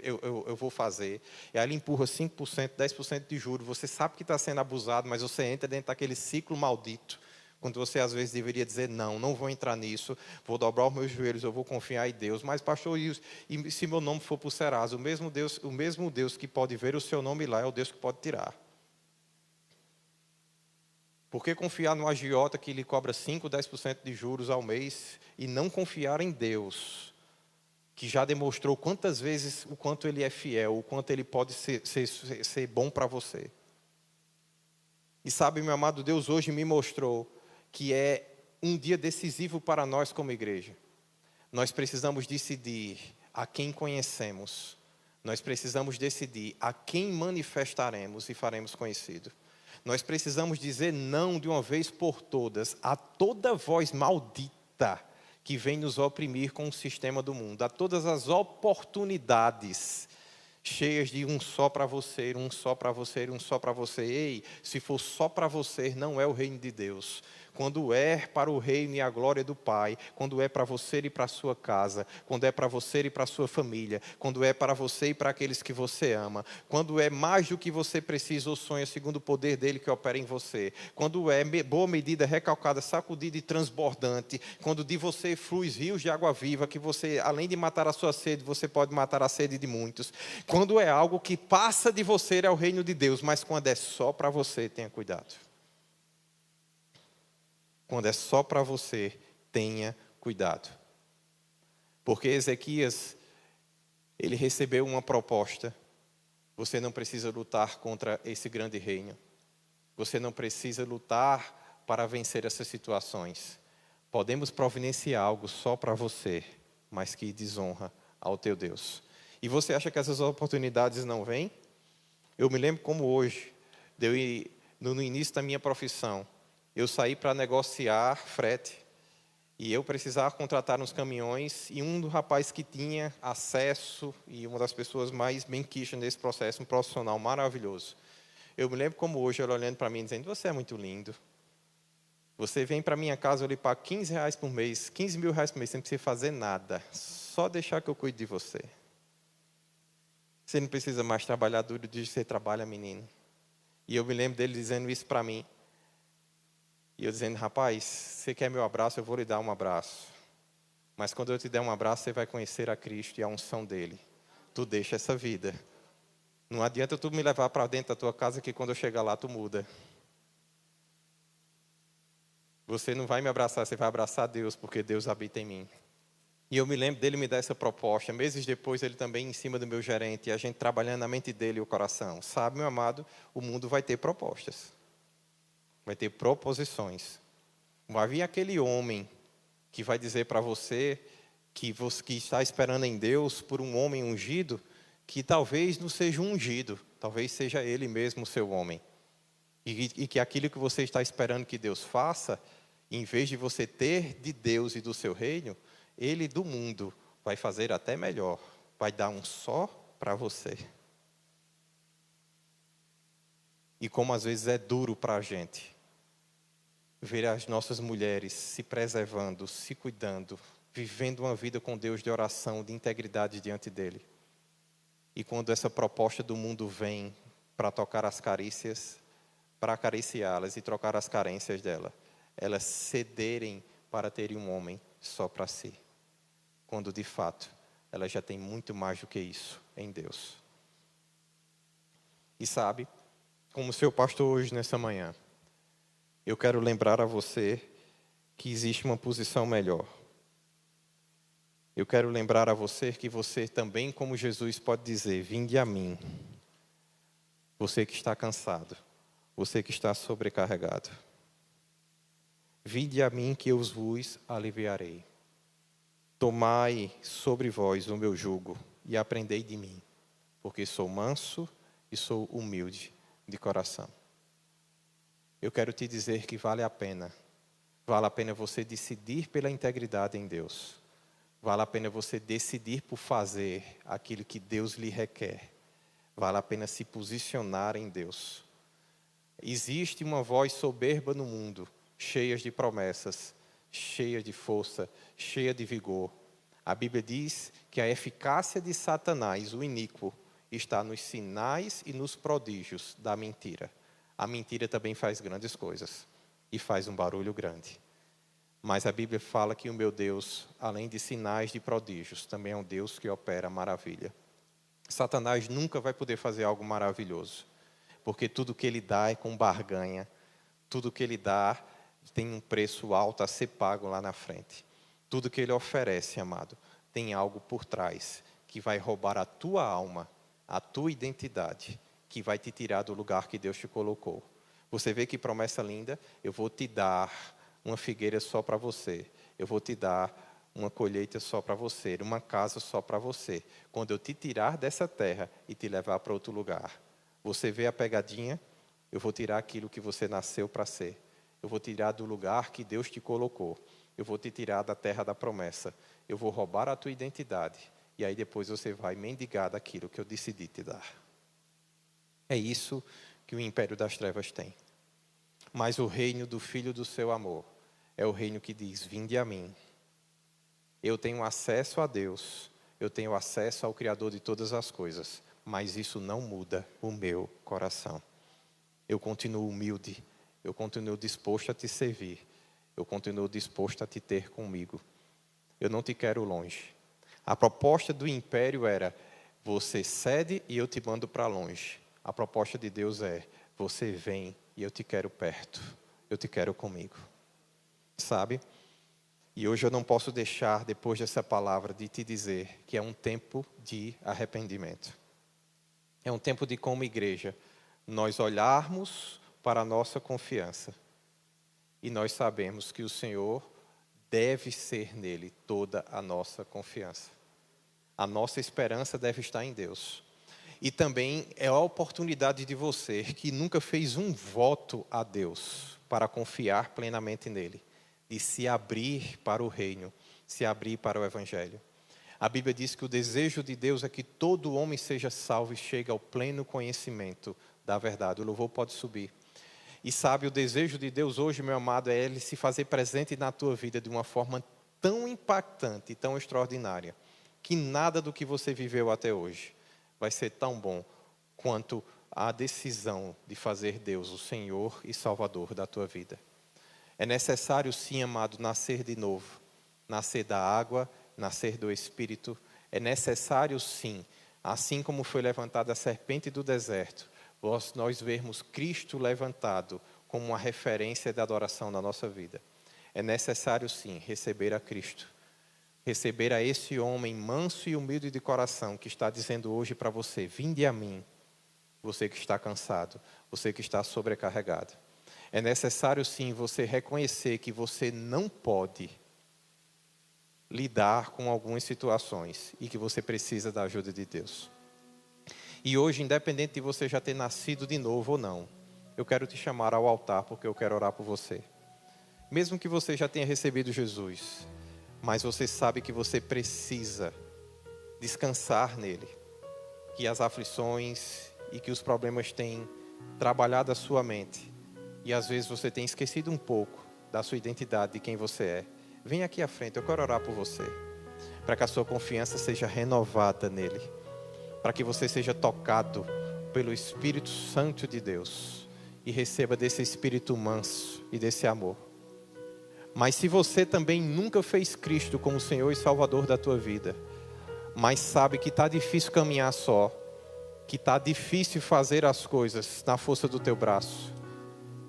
eu vou fazer. E aí ele empurra 5%, 10% de juros. Você sabe que está sendo abusado, mas você entra dentro daquele ciclo maldito. Quando você às vezes deveria dizer: não vou entrar nisso, vou dobrar os meus joelhos, eu vou confiar em Deus. Mas pastor, e se meu nome for para o Serasa? O mesmo Deus que pode ver o seu nome lá é o Deus que pode tirar. Por que confiar no agiota que lhe cobra 5, 10% de juros ao mês e não confiar em Deus, que já demonstrou quantas vezes o quanto Ele é fiel, o quanto Ele pode ser bom para você? E sabe, meu amado, Deus hoje me mostrou que é um dia decisivo para nós como igreja. Nós precisamos decidir a quem conhecemos. Nós precisamos decidir a quem manifestaremos e faremos conhecido. Nós precisamos dizer não de uma vez por todas a toda voz maldita que vem nos oprimir com o sistema do mundo, a todas as oportunidades cheias de um só para você, um só para você, um só para você. Ei, se for só para você, não é o reino de Deus. quando é para o reino e a glória do Pai, quando é para você e para a sua casa, quando é para você e para a sua família, quando é para você e para aqueles que você ama, quando é mais do que você precisa ou sonha segundo o poder dele que opera em você, quando é boa medida, recalcada, sacudida e transbordante, quando de você flui rios de água viva, que você, além de matar a sua sede, você pode matar a sede de muitos, quando é algo que passa de você ao reino de Deus, mas quando é só para você, tenha cuidado. Quando é só para você, tenha cuidado. Porque Ezequias, ele recebeu uma proposta. Você não precisa lutar contra esse grande reino. Você não precisa lutar para vencer essas situações. Podemos providenciar algo só para você, mas que desonra ao teu Deus. E você acha que essas oportunidades não vêm? Eu me lembro como hoje, no início da minha profissão, eu saí para negociar frete e eu precisava contratar uns caminhões e um dos rapazes que tinha acesso e uma das pessoas mais bem-quichas nesse processo, um profissional maravilhoso. Eu me lembro como hoje, ele olhando para mim dizendo, você é muito lindo. Você vem para minha casa, eu lhe pago R$ 15 por mês, R$ 15.000 por mês, você não precisa fazer nada, só deixar que eu cuide de você. Você não precisa mais trabalhar duro do dia que você trabalha, menino. E eu me lembro dele dizendo isso para mim. E eu dizendo, rapaz, você quer meu abraço, eu vou lhe dar um abraço. Mas quando eu te der um abraço, você vai conhecer a Cristo e a unção dele. Tu deixa essa vida. Não adianta tu me levar para dentro da tua casa que quando eu chegar lá, tu muda. Você não vai me abraçar, você vai abraçar Deus, porque Deus habita em mim. E eu me lembro dele me dar essa proposta. Meses depois, ele também em cima do meu gerente, e a gente trabalhando na mente dele e o coração. Sabe, meu amado, o mundo vai ter propostas. Vai ter proposições. Vai vir aquele homem que vai dizer para você que está esperando em Deus por um homem ungido, que talvez não seja um ungido, talvez seja ele mesmo o seu homem. E que aquilo que você está esperando que Deus faça, em vez de você ter de Deus e do seu reino, ele do mundo vai fazer até melhor, vai dar um só para você. E como às vezes é duro para a gente ver as nossas mulheres se preservando, se cuidando, vivendo uma vida com Deus de oração, de integridade diante dele. E quando essa proposta do mundo vem para tocar as carícias, para acariciá-las e trocar as carências dela, elas cederem para terem um homem só para si. Quando de fato, ela já tem muito mais do que isso em Deus. E sabe, como seu pastor hoje nessa manhã, eu quero lembrar a você que existe uma posição melhor. Eu quero lembrar a você que você também, como Jesus, pode dizer, vinde a mim, você que está cansado, você que está sobrecarregado. Vinde a mim que eu vos aliviarei. Tomai sobre vós o meu jugo e aprendei de mim, porque sou manso e sou humilde de coração. Eu quero te dizer que vale a pena você decidir pela integridade em Deus. Vale a pena você decidir por fazer aquilo que Deus lhe requer. Vale a pena se posicionar em Deus. Existe uma voz soberba no mundo, cheia de promessas, cheia de força, cheia de vigor. A Bíblia diz que a eficácia de Satanás, o iníquo, está nos sinais e nos prodígios da mentira. A mentira também faz grandes coisas e faz um barulho grande. Mas a Bíblia fala que o meu Deus, além de sinais de prodígios, também é um Deus que opera maravilha. Satanás nunca vai poder fazer algo maravilhoso, porque tudo que ele dá é com barganha, tudo que ele dá tem um preço alto a ser pago lá na frente. Tudo que ele oferece, amado, tem algo por trás que vai roubar a tua alma, a tua identidade, que vai te tirar do lugar que Deus te colocou. Você vê que promessa linda? Eu vou te dar uma figueira só para você. Eu vou te dar uma colheita só para você, uma casa só para você. Quando eu te tirar dessa terra e te levar para outro lugar. Você vê a pegadinha? Eu vou tirar aquilo que você nasceu para ser. Eu vou tirar do lugar que Deus te colocou. Eu vou te tirar da terra da promessa. Eu vou roubar a tua identidade. E aí depois você vai mendigar daquilo que eu decidi te dar. É isso que o império das trevas tem. Mas o reino do Filho do seu amor é o reino que diz: vinde a mim. Eu tenho acesso a Deus, eu tenho acesso ao Criador de todas as coisas, mas isso não muda o meu coração. Eu continuo humilde, eu continuo disposto a te servir, eu continuo disposto a te ter comigo. Eu não te quero longe. A proposta do império era: você cede e eu te mando para longe. A proposta de Deus é: você vem e eu te quero perto, eu te quero comigo. Sabe? E hoje eu não posso deixar, depois dessa palavra, de te dizer que é um tempo de arrependimento. É um tempo de, como igreja, nós olharmos para a nossa confiança. E nós sabemos que o Senhor deve ser nele toda a nossa confiança. A nossa esperança deve estar em Deus. E também é a oportunidade de você, que nunca fez um voto a Deus, para confiar plenamente nele, de se abrir para o reino, se abrir para o Evangelho. A Bíblia diz que o desejo de Deus é que todo homem seja salvo e chegue ao pleno conhecimento da verdade. O louvor pode subir. E sabe, o desejo de Deus hoje, meu amado, é Ele se fazer presente na tua vida de uma forma tão impactante, tão extraordinária, que nada do que você viveu até hoje vai ser tão bom quanto a decisão de fazer Deus o Senhor e Salvador da tua vida. É necessário, sim, amado, nascer de novo. Nascer da água, nascer do Espírito. É necessário, sim, assim como foi levantada a serpente do deserto, nós vermos Cristo levantado como uma referência da adoração na nossa vida. É necessário, sim, receber a Cristo. Receber a esse homem manso e humilde de coração que está dizendo hoje para você: vinde a mim, você que está cansado, você que está sobrecarregado. É necessário, sim, você reconhecer que você não pode lidar com algumas situações e que você precisa da ajuda de Deus. E hoje, independente de você já ter nascido de novo ou não, eu quero te chamar ao altar porque eu quero orar por você. Mesmo que você já tenha recebido Jesus, mas você sabe que você precisa descansar nele, que as aflições e que os problemas têm trabalhado a sua mente, e às vezes você tem esquecido um pouco da sua identidade, de quem você é. Vem aqui à frente, eu quero orar por você, para que a sua confiança seja renovada nele, para que você seja tocado pelo Espírito Santo de Deus e receba desse Espírito manso e desse amor. Mas se você também nunca fez Cristo como Senhor e Salvador da tua vida, mas sabe que está difícil caminhar só, que está difícil fazer as coisas na força do teu braço,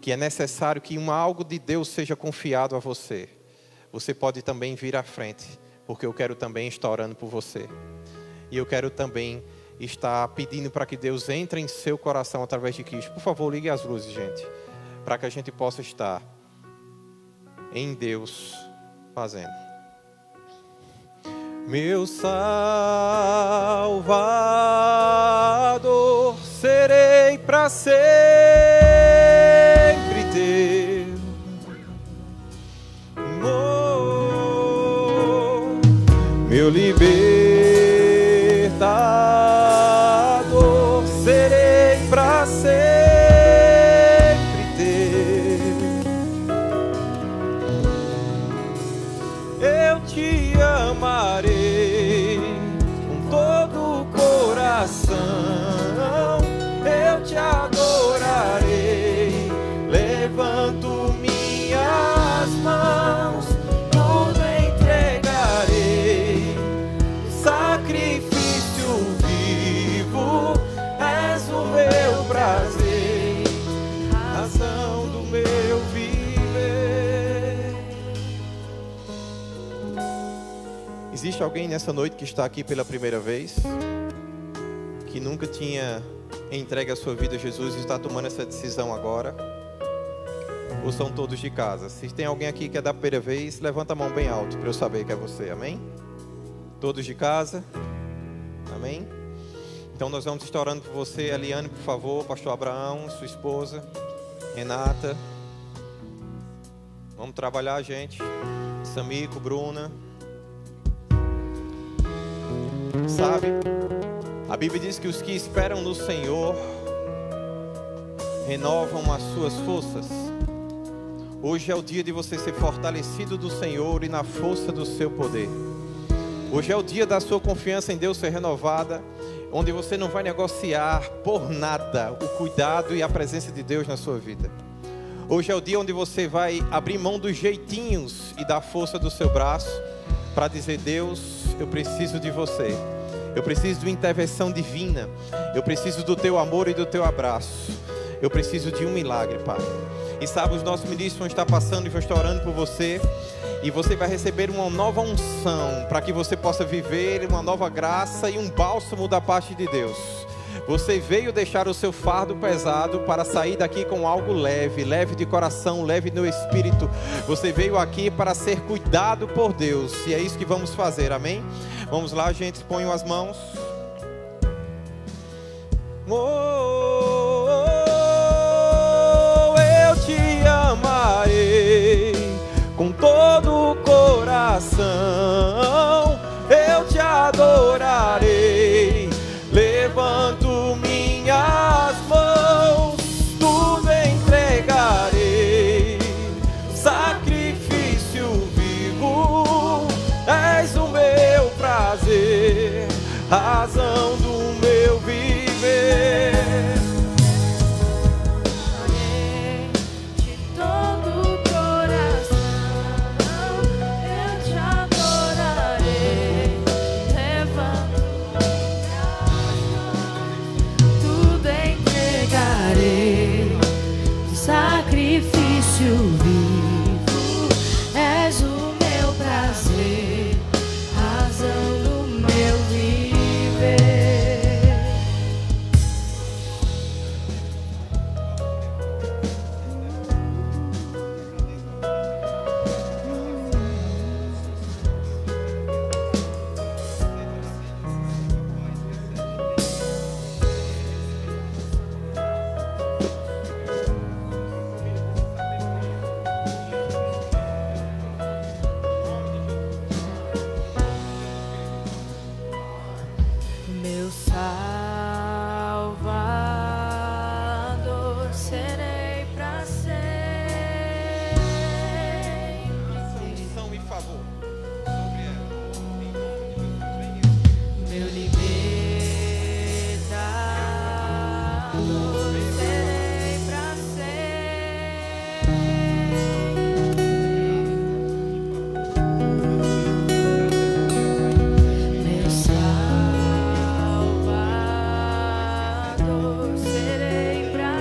que é necessário que algo de Deus seja confiado a você, você pode também vir à frente, porque eu quero também estar orando por você. E eu quero também estar pedindo para que Deus entre em seu coração através de Cristo. Por favor, ligue as luzes, gente, para que a gente possa estar em Deus fazendo. Meu Salvador, serei para sempre teu. Meu libertador, serei para sempre teu. Eu te amarei com todo o coração, eu te adorarei, levanto minhas mãos, tudo entregarei, sacrifício vivo, és o meu prazer, razão do meu viver. Existe alguém nessa noite que está aqui pela primeira vez, que nunca tinha entregue a sua vida a Jesus e está tomando essa decisão agora? Ou são todos de casa? Se tem alguém aqui que é da primeira vez, levanta a mão bem alto para eu saber que é você, amém? Todos de casa? Amém? Então nós vamos estar orando por você. Eliane, por favor, pastor Abraão, sua esposa, Renata. Vamos trabalhar, gente. Samico, Bruna. Sabe, a Bíblia diz que os que esperam no Senhor renovam as suas forças. Hoje é o dia de você ser fortalecido do Senhor e na força do seu poder. Hoje é o dia da sua confiança em Deus ser renovada, onde você não vai negociar por nada o cuidado e a presença de Deus na sua vida. Hoje é o dia onde você vai abrir mão dos jeitinhos e da força do seu braço para dizer: Deus, eu preciso de você. Eu preciso de uma intervenção divina. Eu preciso do teu amor e do teu abraço. Eu preciso de um milagre, Pai. E sabe, os nossos ministros vão estar passando e vão estar orando por você. E você vai receber uma nova unção para que você possa viver uma nova graça e um bálsamo da parte de Deus. Você veio deixar o seu fardo pesado para sair daqui com algo leve, leve de coração, leve no espírito. Você veio aqui para ser cuidado por Deus. E é isso que vamos fazer, amém? Vamos lá, gente, ponham as mãos. Eu te amarei com todo o coração, eu te adorarei. Levanto minhas mãos, tudo entregarei. Sacrifício vivo, és o meu prazer, razão do meu viver. De todo o coração, eu te adorarei. Levanto tudo entregarei, sacrifício vivo, és o meu prazer, razão do meu viver. Meu Salvador, serei pra sempre. Unção e favor sobre ela. Em nome de Jesus. Meu libertador, serei pra sempre. Meu Salvador, serei pra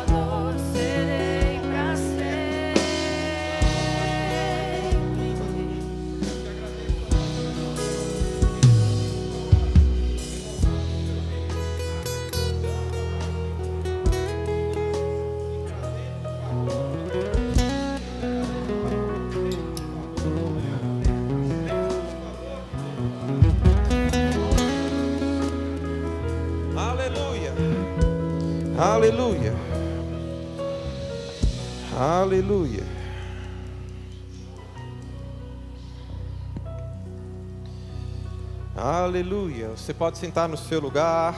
libertador, serei pra sempre. Aleluia. Aleluia. Aleluia. Aleluia. Você pode sentar no seu lugar.